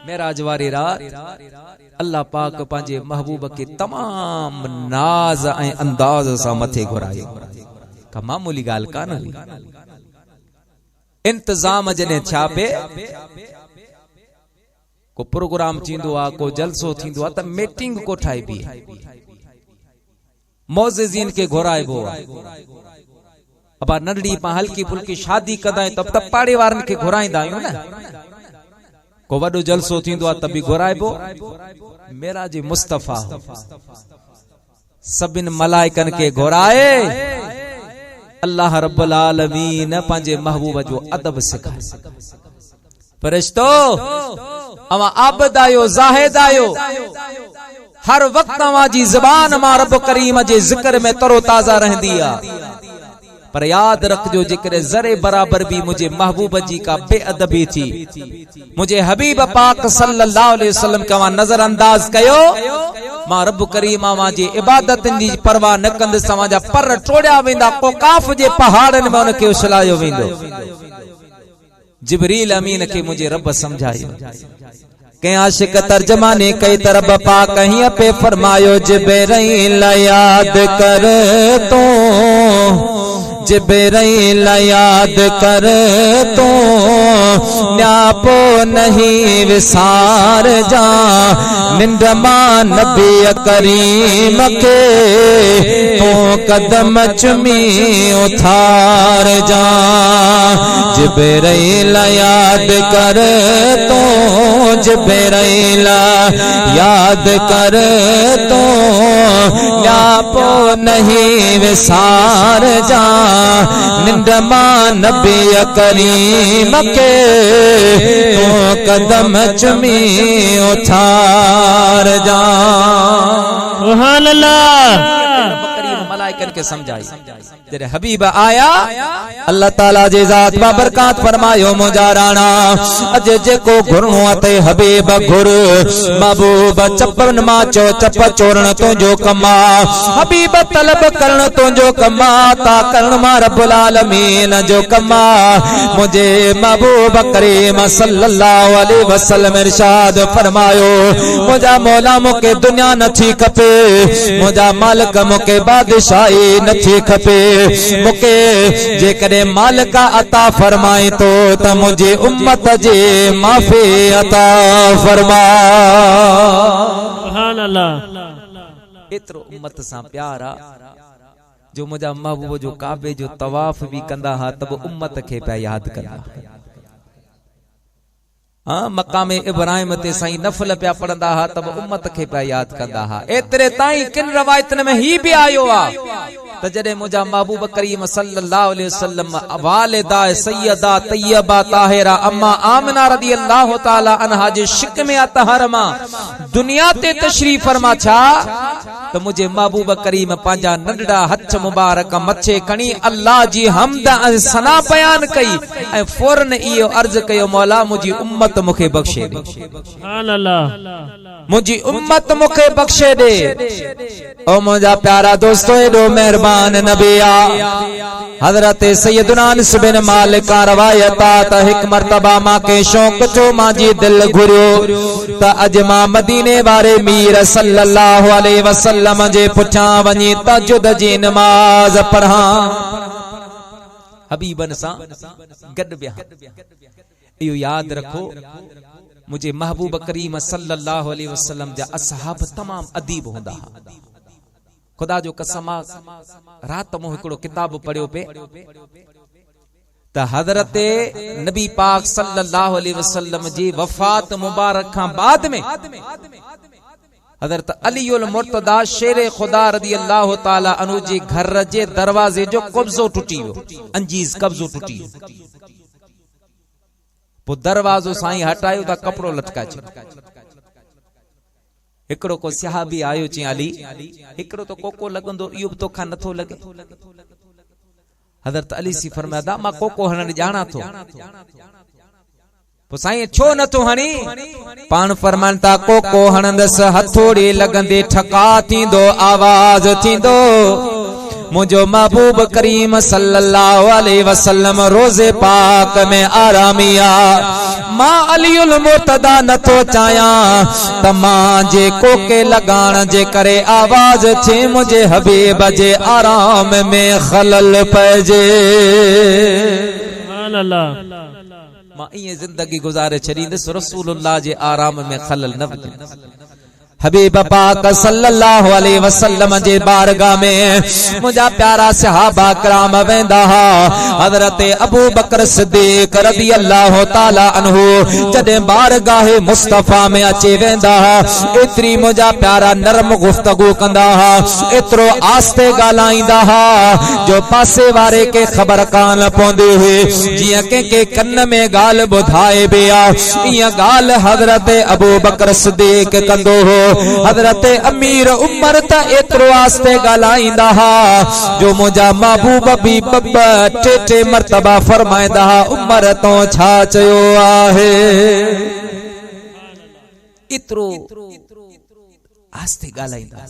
मेराज वारी रात अल्लाह पाक पंहिंजे महबूब के तमाम नाज ऐं अंदाज सां मथे घुरायो का मामूली ॻाल्हि कान हुई इंतजाम जने छापे को प्रोग्राम थींदो आ को जलसो थींदो आ त मीटिंग को ठाइबी मौज़िज़ीन के घुराइबो अब नंढड़ी पा हल्की फुल्की शादी कदाई तब तब पाड़े वारन के घुराइंदा आहियूं न को वडो जलसो थींदो आ तब भी घुराइबो मेरा जी मुस्तफा सबिन मलाइकन के घुराए अल्लाह रब्बुल आलमीन पंहिंजे महबूब जो अदब सिखाए फरिश्तो अवा आबद आयो जाहिद आयो हर वक्त अवाजी ज़बान मां रब करीम जे जिक्र में तरो ताजा रहंदी आ पर याद रखजो जिक्र जरे बराबर भी मुझे महबूब जी का बेअदबी थी मुझे हबीब पाक सल्लल्लाहु अलैहि वसल्लम का नजरअंदाज कयो मां रब करीम मां जी इबादत जी परवाह न कंद समाजा पर टोड़िया वेंदा कोकाफ जे पहाड़न में उनके उछलायो वेंदो जिब्रील अमीन के मुझे रब समझायो के आशिक तर्जमानी कई तरफ पा कहीं पे फरमायो जिब्रील याद कर तो जिब्रील याद कर तो न्यापो नहीं विसार जा निंदमा नबी करीम के तो कदम चुमी उठार जा जिब्रील याद कर तो जिब्रील याद कर तो न्यापो नहीं विसार जा निंदमा नबी करीम के तो कदम चुमी उठार जा सुभान अल्लाह मलाइकन के समझाई तेरे हबीब आया अल्लाह ताला जे जात बा बरकत फरमायो मुझा राणा अज जेको घुरणो अते हबीब घुर महबूब चपन मा चो चप चोरण तुंहिंजो कमा हबीब तलब करण तुंहिंजो कमा ता करण मा रब्बुल आलमीन जो कमा मुझे महबूब करीम सल्लल्लाहु अलैहि वसल्लम इरशाद फरमायो मुझा मौला मुके दुनिया नथी खपे मुझा मालिक मुके बादशाही नथी खपे मुके जेकरे मालिका अता फरमाए तो त मुझे उम्मत जे माफी अता फरमा सुभान अल्लाह एतरो उम्मत सा प्यारा जो मुझा महबूब जो काबे जो तवाफ भी कंदा हा तब उम्मत के पे याद करना हाँ मकाम इब्राहिम ते साईं नफल पिया पढ़ंदा हा तब उम्मत के पे याद कंदा हा एतरे ताई किन रवायतन में ही भी आयो आ त जडे मुझा महबूब करीम सल्लल्लाहु अलैहि वसल्लम वालिदा सैयदा तैयबा ताहिरा अम्मा आमिना रदियल्लाहु ताला अन्हा जे शिक में अतहरमा दुनिया ते तशरीफ फरमा छा तो मुझे महबूब करीम पांजा नंढड़ा हथ मुबारक मथे खणी अल्लाह जी हमद सना बयान कई ए फौरन इयो अर्ज कयो मौला मुझी उम्मत मुखे बख्शे दे सुभान अल्लाह मुझी उम्मत मुखे बख्शे दे ओ मुझा प्यारा दोस्तों एडो मेहरबान नबिया हजरत सैयदना अनस बिन मालिक का रवायत त हिक मर्तबा मां के शौक तो माजी दिल घुरियो त अज मां मदीने वारे मीर सल्लल्लाहु अलैहि वसल्लम जे पुठा वनी तहज्जुद जी नमाज पढ़ा हबीबन सां गॾु विया। इहो यादि रखो मुझे महबूब करीम सल्लल्लाहु अलैहि वसल्लम जा असहाब तमाम अदीब हुंदा। खुदा जो कसम रात मो हिकड़ो किताब पढ़ियो पे त हजरत नबी पाक सल्लल्लाहु अलैहि वसल्लम जी वफात मुबारक खां बाद में हजरत अलीउल मुर्तदा शेर खुदा रदी अल्लाह ताला अनु जे घर जे दरवाजे जो कब्जो टुटी वियो, अंजीज कब्जो टुटी वियो। पो दरवाजो साईं हटायो ता कपड़ो लटकाए छॾियो। हिकड़ो को सहाबी आयो चे अली हिकड़ो तो कोको लगंदो इयो तो खा नथो लगे। हजरत अली सी फरमाया मां कोको हणण जाना थो। पो साईं छो नथो हणी? पाण फरमानता कोको हणंदस हथोड़ी लगंदे ठका थींदो आवाज थींदो। मुझो महबूब करीम सल्लल्लाहु अलैहि वसल्लम रोजे पाक में आरामिया मां अलीउल मुर्तदा नथो चाया तमां जे कोके लगाण जे करे आवाज थे मुझे हबीब जे आराम में खलल पजे। सुभान अल्लाह। मां ये जिंदगी गुजारे छरींदस रसूलुल्लाह जे आराम में खलल न वजे। हबीब पाक सल्लल्लाहु अलैहि वसल्लम जे बारगाह में मुझा प्यारा सहाबा कराम वेंदा। हजरत अबू बकर सिद्दीक रज़ी अल्लाह ताला अन्हु जदे बारगाह मुस्तफा में अचे वेंदा एतरी मुझा प्यारा नरम गुफ्तगू कंदा, एतरो आस्ते ॻाल्हाईंदा जो पासे वारे के खबर कान पवंदी हुई। जियां के कन में ॻाल्हि ॿुधाए बिया इया ॻाल्हि हजरत अबू बकर सिद्दीक कंदो हो। हजरत अमीर उमर त एतरो आस्ते ॻाल्हाईंदा जो मुझा महबूब भी टे मर्तबा फरमाईंदा उमर तो छा चयो आहे। एतरो आस्ते ॻाल्हाईंदा।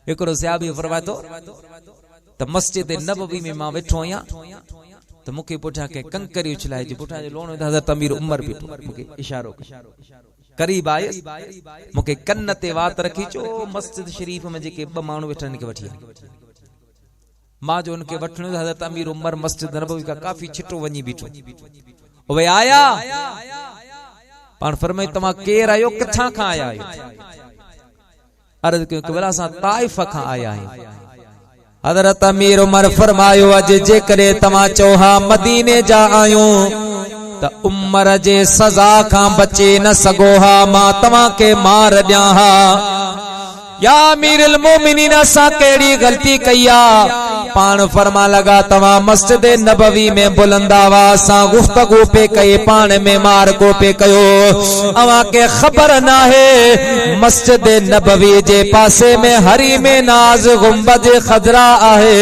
हिकड़ो सहाबी फरमाए थो त मस्जिद नबवी में मां वेठो आहियां त मूंखे पुठियां के कंकरी उछलाए जे पुठियां जो लोण हजरत अमीर उमर बीठो मूंखे इशारो करीब आयस मुके कन्न ते वात रखी चो मस्जिद शरीफ में जेके ब माण्हू वेठन के वठी मां जो उनके वठण हजरत अमीर उमर मस्जिद नबवी का काफी छिटो वनी बीठो। वे आया पान फरमाई तमा केर आयो कथा का आया आयो? अर्ज क्यों के वला सा ताइफ का आया है। हजरत अमीर उमर फरमायो अज जे करे तमा चोहा मदीने जा आयो त उमर जे सजा खां बचे न सगो हा मां तव्हां के मार ॾियां हा। या अमीरुल मोमिनीन असां केड़ी गलती कईया? पान फरमा लगा तव्हां मस्जिद नबवी में बुलंदावा सां गुफ्तगू पे कई पान में मार को पे कयो। अवा के खबर ना है मस्जिद नबवी जे पासे में हरी में नाज गुंबद खजरा आहे।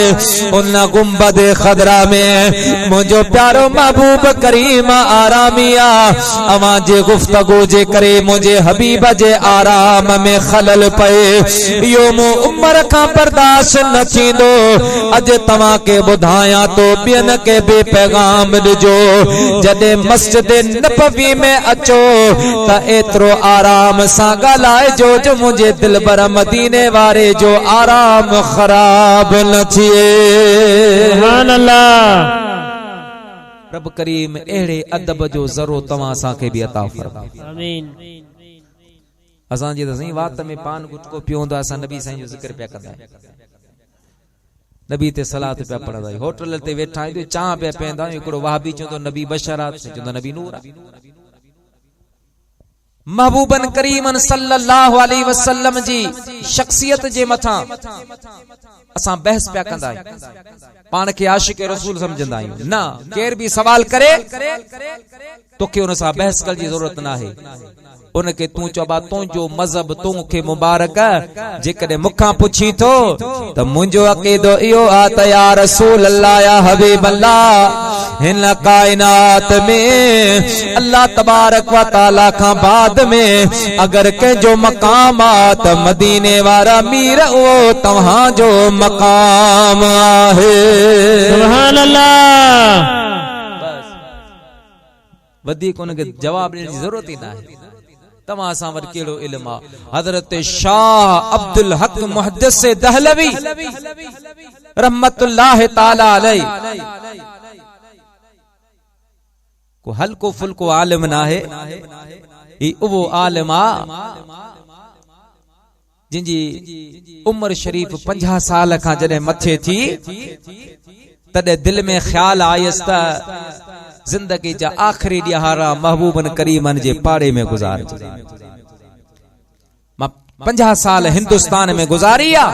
उन गुंबद खजरा में मुझो प्यारो महबूब करीम आरामिया अवा जे गुफ्तगू जे करे मुझे हबीब जे आराम में खलल पए। यो मो उमर का बर्दाश्त न थींदो। अज तवा के बुधाया तो बियन के बे पैगाम दिजो जदे मस्जिद नबवी में अचो त एतरो आराम सा गलाए जो मुझे दिल बर मदीने वारे जो आराम खराब न थिए। सुभान अल्लाह। रब करीम एड़े अदब जो जरो तवा सा के भी अता फरमाए। आमीन। असां जी त सही वात में पान गुटको पियोंदा असां नबी साईं जो जिक्र पिया कंदा नबी ते सलात पिया पढ़ंदा होटल ते वेठा आहियूं चाह पिया पींदा हिकड़ो वहाबी चवंदो नबी बशरात चवंदो नबी नूर। महबूबन करीमन सल्लल्लाहु अलैहि वसल्लम जी शख्सियत जे मथा असां बहस पिया कंदा आहियूं। पान के आशिक रसूल समझंदा आहियूं ना केर भी सवाल करे तोखे उन सां बहस करण जी जरूरत ना है। उनके तू चबा तुझो मजहब तोखे मुबारक जेकॾहिं मूंखां पुछी थो त मुंहिंजो अक़ीदो इहो आहे त या रसूल अल्लाह या हबीब अल्लाह हिन कायनात में अल्लाह तबारक व तआला खां बाद में अगर कंहिंजो मकाम आहे त मदीने वारा मीर उहो तव्हांजो मकाम आहे। सुभान अल्लाह। वधीक उनखे जवाब ॾियण जी ज़रूरत ई न आहे। तव्हां सां वटि कहिड़ो इल्मु आहे? हज़रत शाह अब्दुल हक मुहद्दिस दहलवी रहमतुल्लाह ताला अलैहि को हल्को फुल्को आलिम ना है ई वो आलिम आ जिनजी उम्र शरीफ 50 साल का जडे मथे थी तदे दिल में ख्याल आयस त जिंदगी जा आखिरी ॾिहारा महबूबन करीमन जे पाड़े में गुजार 50 साल हिंदुस्तान में गुजारिया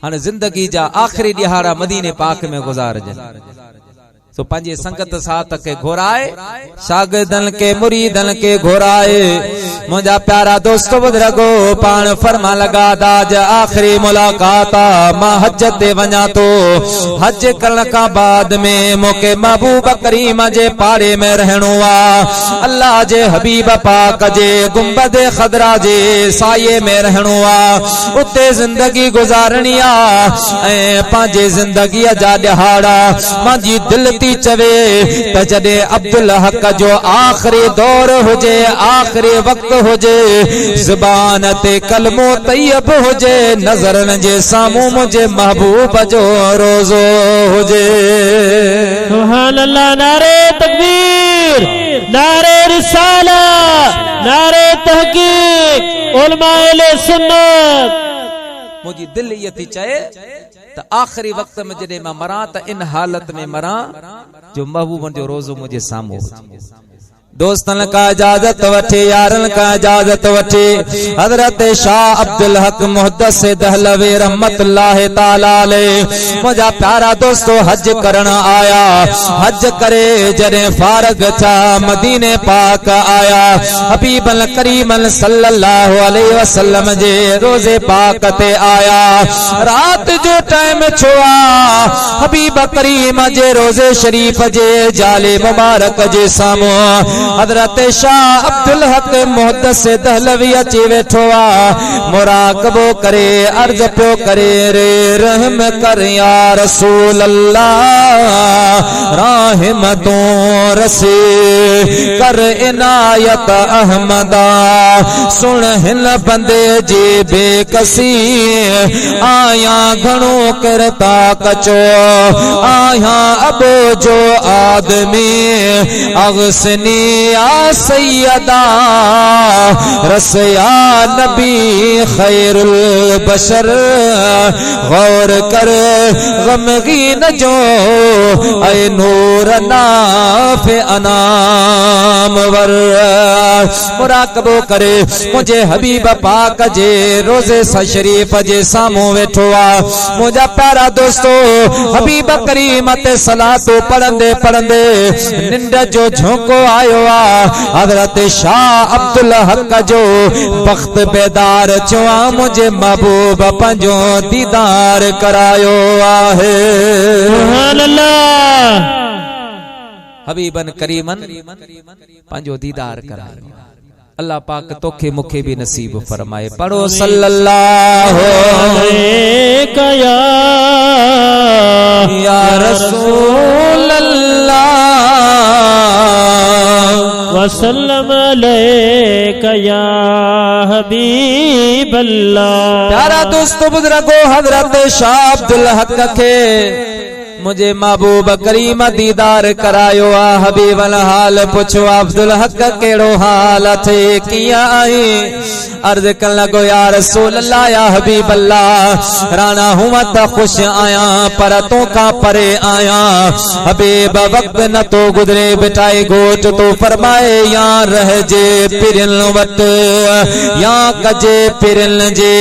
हाने जिंदगी जा आखिरी ॾिहारा मदीने पाक में गुजार सो पंजे संगत साथ के घोराए शागिर्दन के मुरीदन के घोराए मुझा प्यारा दोस्तों बुजुर्गो पान फरमा लगा दाज आखिरी मुलाकात मां हज ते वञा तो हज करण का बाद में मोके महबूब करीम जे पाड़े में रहणो आ अल्लाह जे हबीब पाक जे गुंबद खदरा जे साये में रहणो आ उते जिंदगी गुजारणी आ ए पांजे जिंदगी जा ॾहाड़ा मांजी दिल चवे त जडे अब्दुल हक जो आखिरी दौर हुजे आखिरी वक्त हुजे ज़ुबान ते कलमो तैयब हुजे नज़रन जे सामू मुझे महबूब जो रोज़ो हुजे सुभान अल्लाह नारे तकबीर नारे रिसाला नारे तहकीक उलमाए सुन्नत मुझी दिल ये थी चाहे तो आखिरी वक्त में जडे मैं मरा तो इन हालत में मरा जो महबूबन जो रोज़ो मुझे सामो दोस्तन का इजाजत वठे यारन का इजाजत वठे हजरत शाह अब्दुल हक मुहद्दिस दहलवी रहमतुल्लाह ताला अलैह मुझा प्यारा दोस्तों हज करण आया हज करे जरे फारग था मदीने पाक आया हबीबल करीमन सल्लल्लाहु अलैहि वसल्लम जे रोजे पाक ते आया रात जो टाइम छुआ हबीब करीम जे रोजे शरीफ जे जाले मुबारक जे सामो हजरत शाह अब्दुल हक मुहद्दिस दहलवी अची वेठो आ मुराकबो करे अर्ज पियो करे रे रहम कर या रसूल अल्लाह रहमतों रसे कर इनायत अहमदा सुन हिन बंदे जी बेकसी आया घणो करता कचो आया अब जो आदमी अगसनी या सैयदा रसया नबी खैरुल बशर गौर कर गमगीन जो ऐ नूर नाफे अनाम वर मुराकबो करे मुझे हबीब पाक जे रोजे शरीफ जे सामू वेठो आ मुझा प्यारा दोस्तों हबीब करीम ते सलातो पढ़ंदे पढ़ंदे निंड जो झोंको आयो हजरत शाह अब्दुल हक जो बख्त बेदार चुआ मुझे महबूब पंजो दीदार करायो आहे सुभान अल्लाह हबीबन करीमन पंजो दीदार करायो अल्लाह पाक तोखे मुखे भी नसीब फरमाए पढ़ो सल्लल्लाहु अलैहि या रसूल अल्लाह वसल्लम अलैका या हबीब अल्लाह प्यारा दोस्तों बुजुर्गो हजरत शाह अब्दुल हक के मुझे महबूब करीम दीदार करायो आ हबीब हाल पुछो अब्दुल हक केड़ो हाल थे किया आई अर्ज कर लगो या रसूल अल्लाह या हबीब अल्लाह राना हुआ त खुश आया पर तो का परे आया हबीब वक्त न तो गुजरे बिटाई गोट तो फरमाए या रह जे पिरल वट या कजे पिरल जे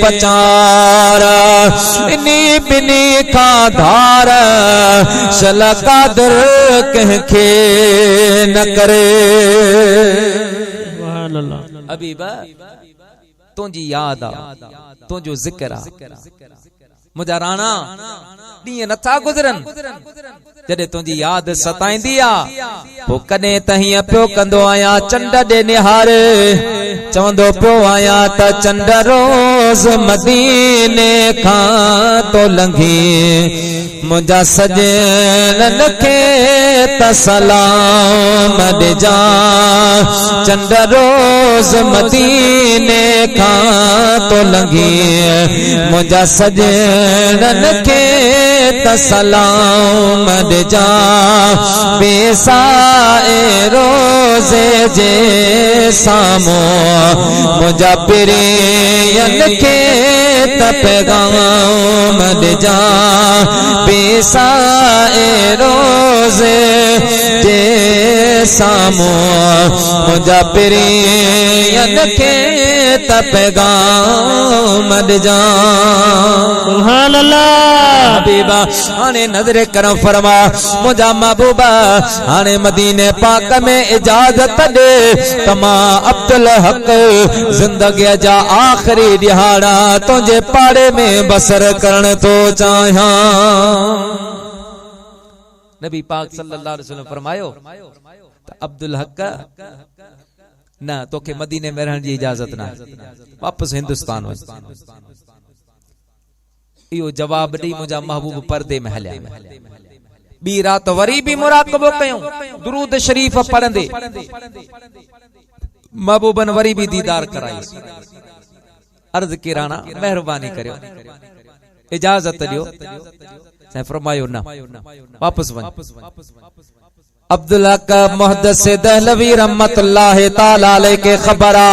पचार इनी बिनी का धार शल कादर कहके न करे सुभान अल्लाह हबीबा तुझी याद आ तुझो जिक्र आ मुझा राणा ॾींहं नथा गुजरन जॾहिं तुझी याद सताईंदी आ पोइ कॾहिं त हीअं पियो कंदो आहियां चंड ॾे निहारे चवंदो पियो आहियां त चंड रोज़ मदीने खां तो लंघी मुंहिंजा सजनन खे त सलाम मद जा चंड रोज मदीने का तो लंघी मुझा सजनन के तसलाम मद जा बेसाए रोजे जे सामो मुझा प्रियन के तपगाम मद जा बेसाए रोजे जे सामो मुझा प्रियन के तपगाम मद जा सुभान अल्लाह हबीबा आने नजरे करम फरमा मुझा महबूबा आने मदीने पाक में इजाजत दे तमा अब्दुल हक जिंदगी जा आखिरी दिहाड़ा तुझे पाड़े में बसर करण तो चाहा। नबी पाक सल्लल्लाहु अलैहि वसल्लम फरमायो अब्दुल हक ना तो के मदीने में रहने की इजाजत ना वापस हिंदुस्तान में यो जवाब दी मुझा महबूब पर्दे में हलिया बी रात वरी भी मुराकबो कयूं दुरूद शरीफ पढ़ंदे महबूबन वरी भी दीदार कराई अर्ज के राणा मेहरबानी करियो इजाजत दियो से फरमायो ना वापस वन अब्दुल्ला का मुहद्दिस दहलवी रहमतुल्लाह ताला अलैहि के खबरा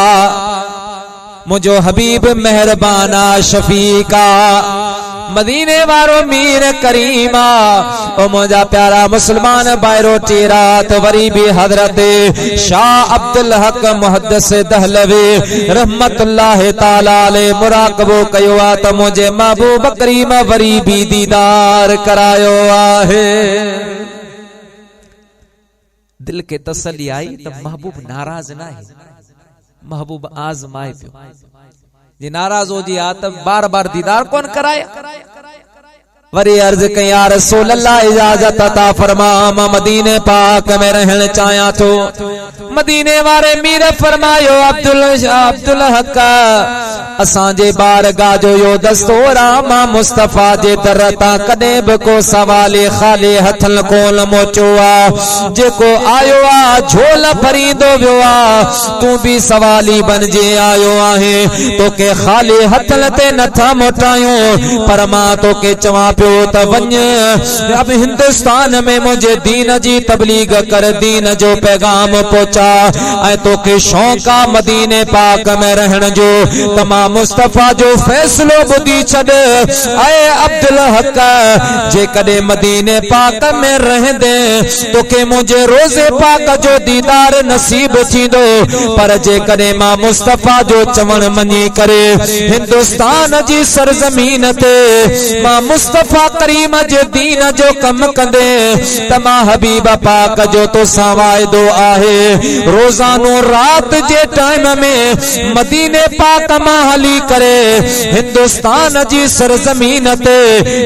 मुझो हबीब मेहरबाना शफीका मदीने वारो मीर करीमा ओ मुझा प्यारा मुसलमान बायरो टीरा तो वरी भी हजरत शाह अब्दुल हक मुहद्दिस दहलवी रहमतुल्लाह ताला अलैहि मुराकबो कयो आ त मुझे महबूब करीम वरी भी दीदार करायो आहे। दिल के तसल्ली आई तो महबूब नाराज ना है महबूब आजमाए पियो जे नाराज हो जी आ त बार बार दीदार कौन कराए वरी अर्ज कई या रसूल अल्लाह इजाजत अता फरमा मदीने पाक में रहन चाया तो मदीने वारे मीर फरमायो अब्दुल हक असांजे बारगाह जो यो दस्तूर आ मुस्तफा जे दरता कदे भी को सवाले खाली हथन कोल मोचो आ जेको आयो आ झोल फरीदो वियो आ तू भी सवाली बन जे आयो आहे तो के खाली हथन ते नथा मोटायो पर मां तो के चवा पियो त वञ अब हिंदुस्तान में मुझे दीन जी तबलीग कर दीन जो पैगाम पहुंचा ऐ तो के शौक आ मदीने पाक में रहन जो तमाम मुस्तफा जो फैसलो बुधी छड़ ऐ अब्दुल हक जे कदे मदीने पाक में रहंदे तो के मुझे रोजे पाक जो दीदार नसीब थींदो पर जे कदे मां मुस्तफा जो चवण मनी करे हिंदुस्तान जी सरजमीन ते मां मुस्तफा करीम जे दीन जो कम कंदे तमा हबीब पाक जो तो सावायदो आहे रोजानो रात जे टाइम में मदीने पाक मां हली करे हिंदुस्तान जी सरजमीन ते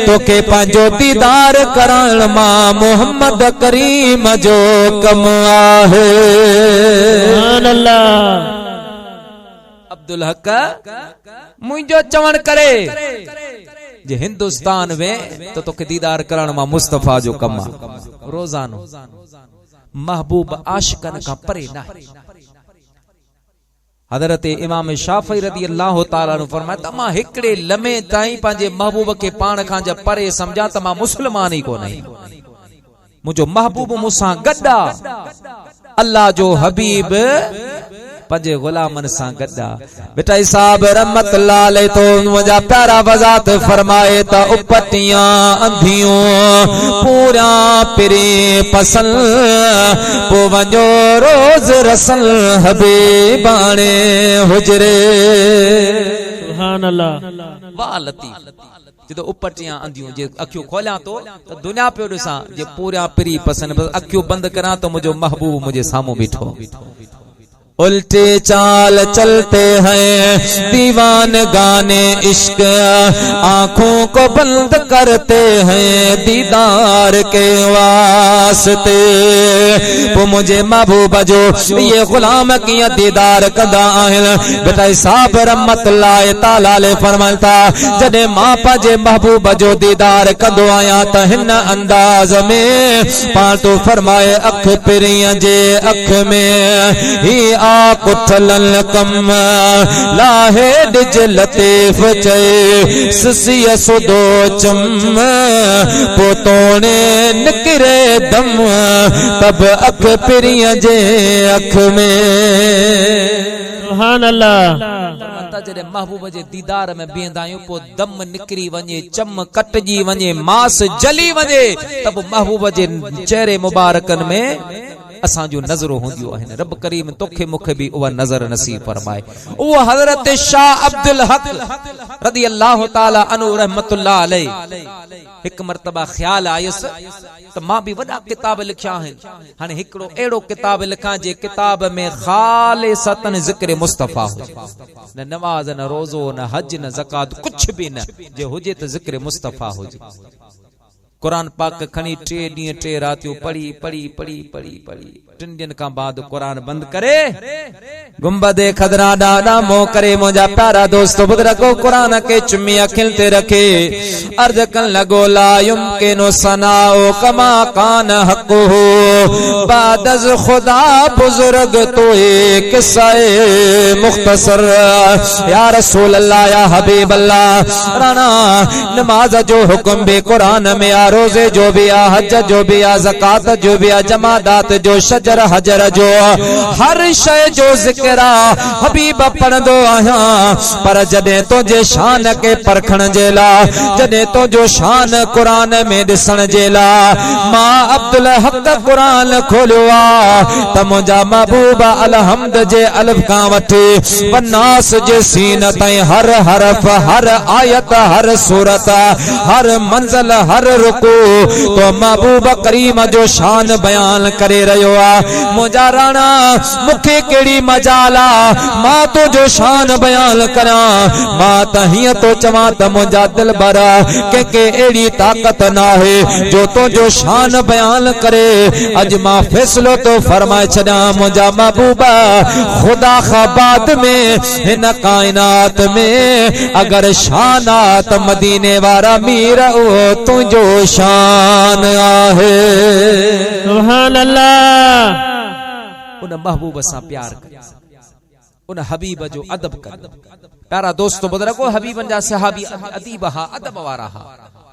तो के पंजो दीदार करण मां मोहम्मद करीम जो कम आहे। सुभान अल्लाह अब्दुल हक मुझो चवण करे जे हिंदुस्तान में तो के दीदार करण मां मुस्तफा जो कम रोजानो महबूब आशिकन का परे ना हजरत इमाम शाफी रदी अल्लाह ताला नु फरमाया तमा हिकड़े लम्हे ताई पांजे महबूब के पाण खां ज परे समझा तमा मुसलमान ही कोन मुझो महबूब मुसा गड्डा अल्लाह जो हबीब पंजे गुलामन सा गड्डा बेटा साहब रहमतुल्लाह अलैहि तो मुझा प्यारा वजात फरमाए ता उपटियां अंधियों पूरा पिरे पसल पो वञो रोज रसल हबीबाने हुजरे। सुभान अल्लाह वाह लतीफ जो उपटियां अंधियों जे अखियों खोलिया तो दुनिया पे ॾिसां जे पूरा पिरी पसंद अखियों बंद करा तो मुझो महबूब मुझे सामू बीठो उल्टे चाल चलते हैं दीवान गाने इश्क आंखों को बंद करते हैं दीदार के वास्ते पो मुझे महबूब जो ये गुलाम किया दीदार कंदा आहिन बेटा साहब रहमतुल्लाह ताला ले फरमाता जदे मां पाजे महबूब जो दीदार कंदो आया त हिन अंदाज में पाण तो फरमाए अख पिरियां जे अख में ही आ कुठलन कम लाहे डिज लतीफ चे ससिया सुदो चम पोतोने निकरे दम तब अख पिरियां जे अख में सुभान अल्लाह जडे महबूब जे दीदार में बींदायूं पो दम निकरी वने चम कटजी वने मांस जली वने तब महबूब जे चेहरे मुबारकन में असा जो नजरो होंदियो आहिन रब करीम तोखे मुखे भी उवा नजर नसीब फरमाए वो हजरत शाह अब्दुल हक रदी अल्लाह ताला अन्हु रहमतुल्लाह अलैहि एक मर्तबा ख्याल आयस तो मां भी वडा किताब लिखया हैं हाने हिकड़ो एड़ो किताब लिखा जे किताब में खालिसतन जिक्र मुस्तफा हो न नमाज न रोजो न हज न ज़कात कुछ भी न जे होजे त जिक्र मुस्तफा हो कुरान पाक खनी 3 डी 3 रातियों पढ़ी पढ़ी पढ़ी पढ़ी पढ़ी 3 दिन का बाद कुरान बंद करे गुंबदे खदरा डाडा मो करे मुझा प्यारा दोस्तों बुजुर्गो कुरान के चुम्मिया खिलते रखे अर्ज कन लगो ला युमकिनु सनाओ कमा कान हक़ हो बादज खुदा बुजुर्ग तो एक किस्से मुख्तसर या रसूल अल्लाह या हबीब अल्लाह राना नमाज जो हुक्म भी कुरान में आ रोजे जो भी आ हज जो भी आ ज़कात जो भी आ जमादात जो शजर हजर जो हर शय जो जिक्रा हबीब पढ़ंदो आया पर जदे तो जे शान के परखण जेला जदे तो जो शान कुरान में दिसण जेला मां अब्दुल हक कुरान खोलियो आ त मुंजा महबूब अलहम्द जे अलफ का वठी वनास जे सीन ताईं हर हरफ हर आयत हर सूरत हर मंजिल हर तो महबूब करीम जो शान बयान करे रयो आ मुझा राणा मुखे केड़ी मजाला मां तो जो शान बयान करा मां त हिय तो चवा त मुझा दिल भरा के एड़ी ताकत ना है जो तो जो शान बयान करे अज मां फैसलो तो फरमाए छड़ा मुझा महबूबा खुदा खाबाद में हिन कायनात में अगर शानात मदीने वारा मीर ओ तुझो शान आहे सुभान अल्लाह उन महबूब सा प्यार कर उन हबीब जो अदब कर प्यारा दोस्तों बुजुर्गो हबीबन जा सहाबी अदीब हा अदब वारा हा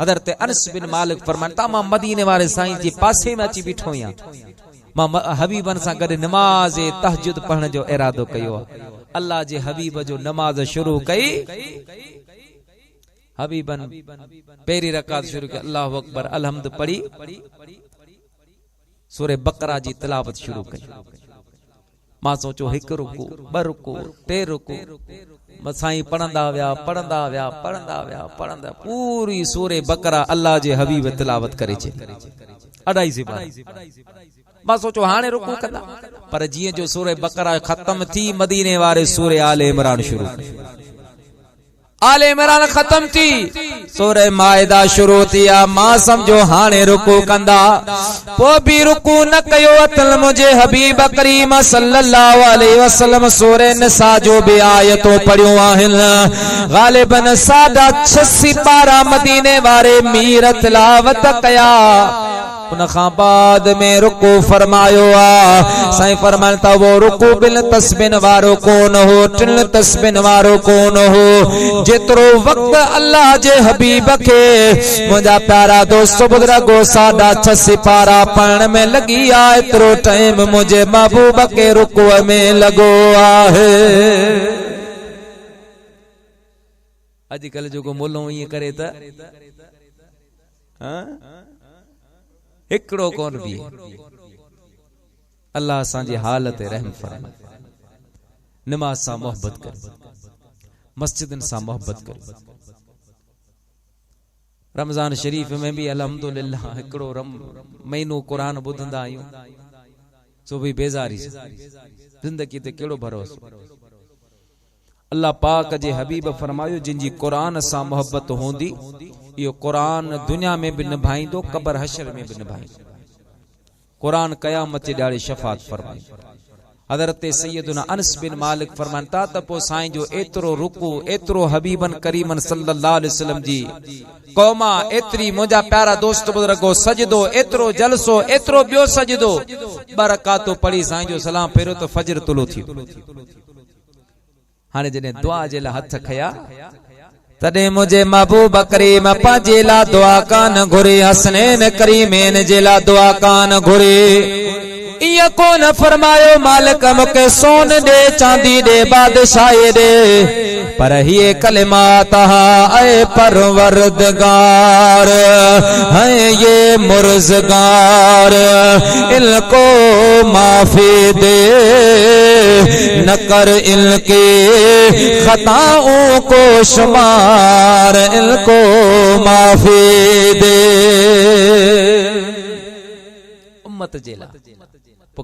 हजरत अनस बिन मालिक फरमाता मां मदीने वाले साईं जे पासे में अची बिठो या मां हबीबन सा गड नमाज तहज्जुद पढ़न जो इरादो कयो अल्लाह जे हबीब जो नमाज शुरू कई हबीबन पहली रकात शुरू की अल्लाहु अकबर अलहम्द पढ़ी सूरह बकरा जी तिलावत शुरू कई मां सोचो हिक रुकू ब रुकू टे रुकू साईं पढ़ंदा व्या पूरी सूरह बकरा अल्लाह जे हबीब तिलावत करे छे अढ़ाई से मां सोचो हाने रुकू कंदा पर जिए जो सूरह बकरा खत्म थी मदीने वारे सूरह आले इमरान शुरू आले इमरान खत्म थी सूरह माइदा शुरू थिया मां समझो हाने रुकू कंदा पो भी रुकू न कयो अतल मुझे हबीब करीम सल्लल्लाहु अलैहि वसल्लम सूरह निसा जो भी आयतो पढ़ियो आहिन गालिबन सादा 86 पारा मदीने वारे मीर तिलावत कया उन खां बाद में रुकू फरमायो आ साईं फरमाता वो रुकू बिन तस्बिन वारो कोन हो टिन तस्बिन वारो कोन हो जेतरो वक्त अल्लाह जे हबीब के मुझा प्यारा दोस्त बुजुर्गो साडा 86 पारा पढ़न में लगी आ एतरो टाइम मुझे महबूब के रुकू में लगो आहे अजकल जो मोलो ये करे त हां हिकड़ो कोन भी अल्लाह असांजी हालत रहम फरमाए नमाज सा मोहब्बत कर मस्जिदन सा मोहब्बत कर रमजान शरीफ में भी अल्हम्दुलिल्लाह हिकड़ो महीनो कुरान बुधंदा आयूं सो भी बेजारी जिंदगी ते केड़ो भरोसो अल्लाह पाक जे हबीब फरमायो जिनजी कुरान सा मोहब्बत होंदी यो कुरान दुनिया में भी निभाइंदो कब्र हशर में भी निभाइंदो कुरान कयामत जे ॾाढी शफ़ात फरमाई। हज़रत सैयदुना अनस बिन मालिक फरमान था त पोइ साईं जो एतिरो रुकू, एतिरो हबीबन करीमन सल्लल्लाहु अलैहि वसल्लम जी क़ौमा, एतिरी मुंहिंजा प्यारा दोस्त बुज़ुर्गो सजदो, एतिरो जलसो, एतिरो ॿियो सजदो, ॿ रकातूं पढ़ी साईं जो सलाम फेरियो त फजर तुलो थियो। हाणे जॾहिं दुआ जे लाइ हथ खया तॾहिं मुंहिंजे महबूब करीम पंहिंजे लाइ दुआ कान घुरी, हसनैन करीमैन जे लाइ दुआ कान घुरी। इया कोन फरमायो मालिक मूंखे सोन दे, चांदी दे, बादशाही दे, पर ये कलिमात ऐ परवरदिगार है ये मुर्ज़गार, इनको माफी दे, न कर इनके खताओं को शुमार, इनको माफी दे। उम्मत जेला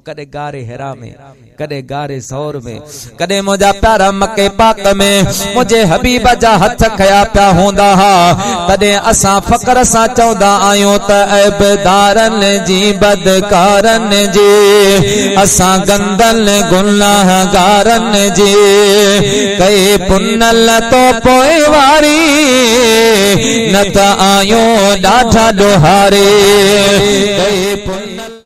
कदे गारे हेरा में, कदे गारे सौर में, कदे मुझा प्यारा मके पाक में मुझे हबीब जा हथ खया पिया हूंदा हा, तदे असा फकर सा चौदा आयो त ऐबदारन जी, बदकारन जी, असा गंदल गुनाहगारन जी, कई पुनल तो पोए वारी, न त आयो ॾाढा ॾोहारे, कई पुनल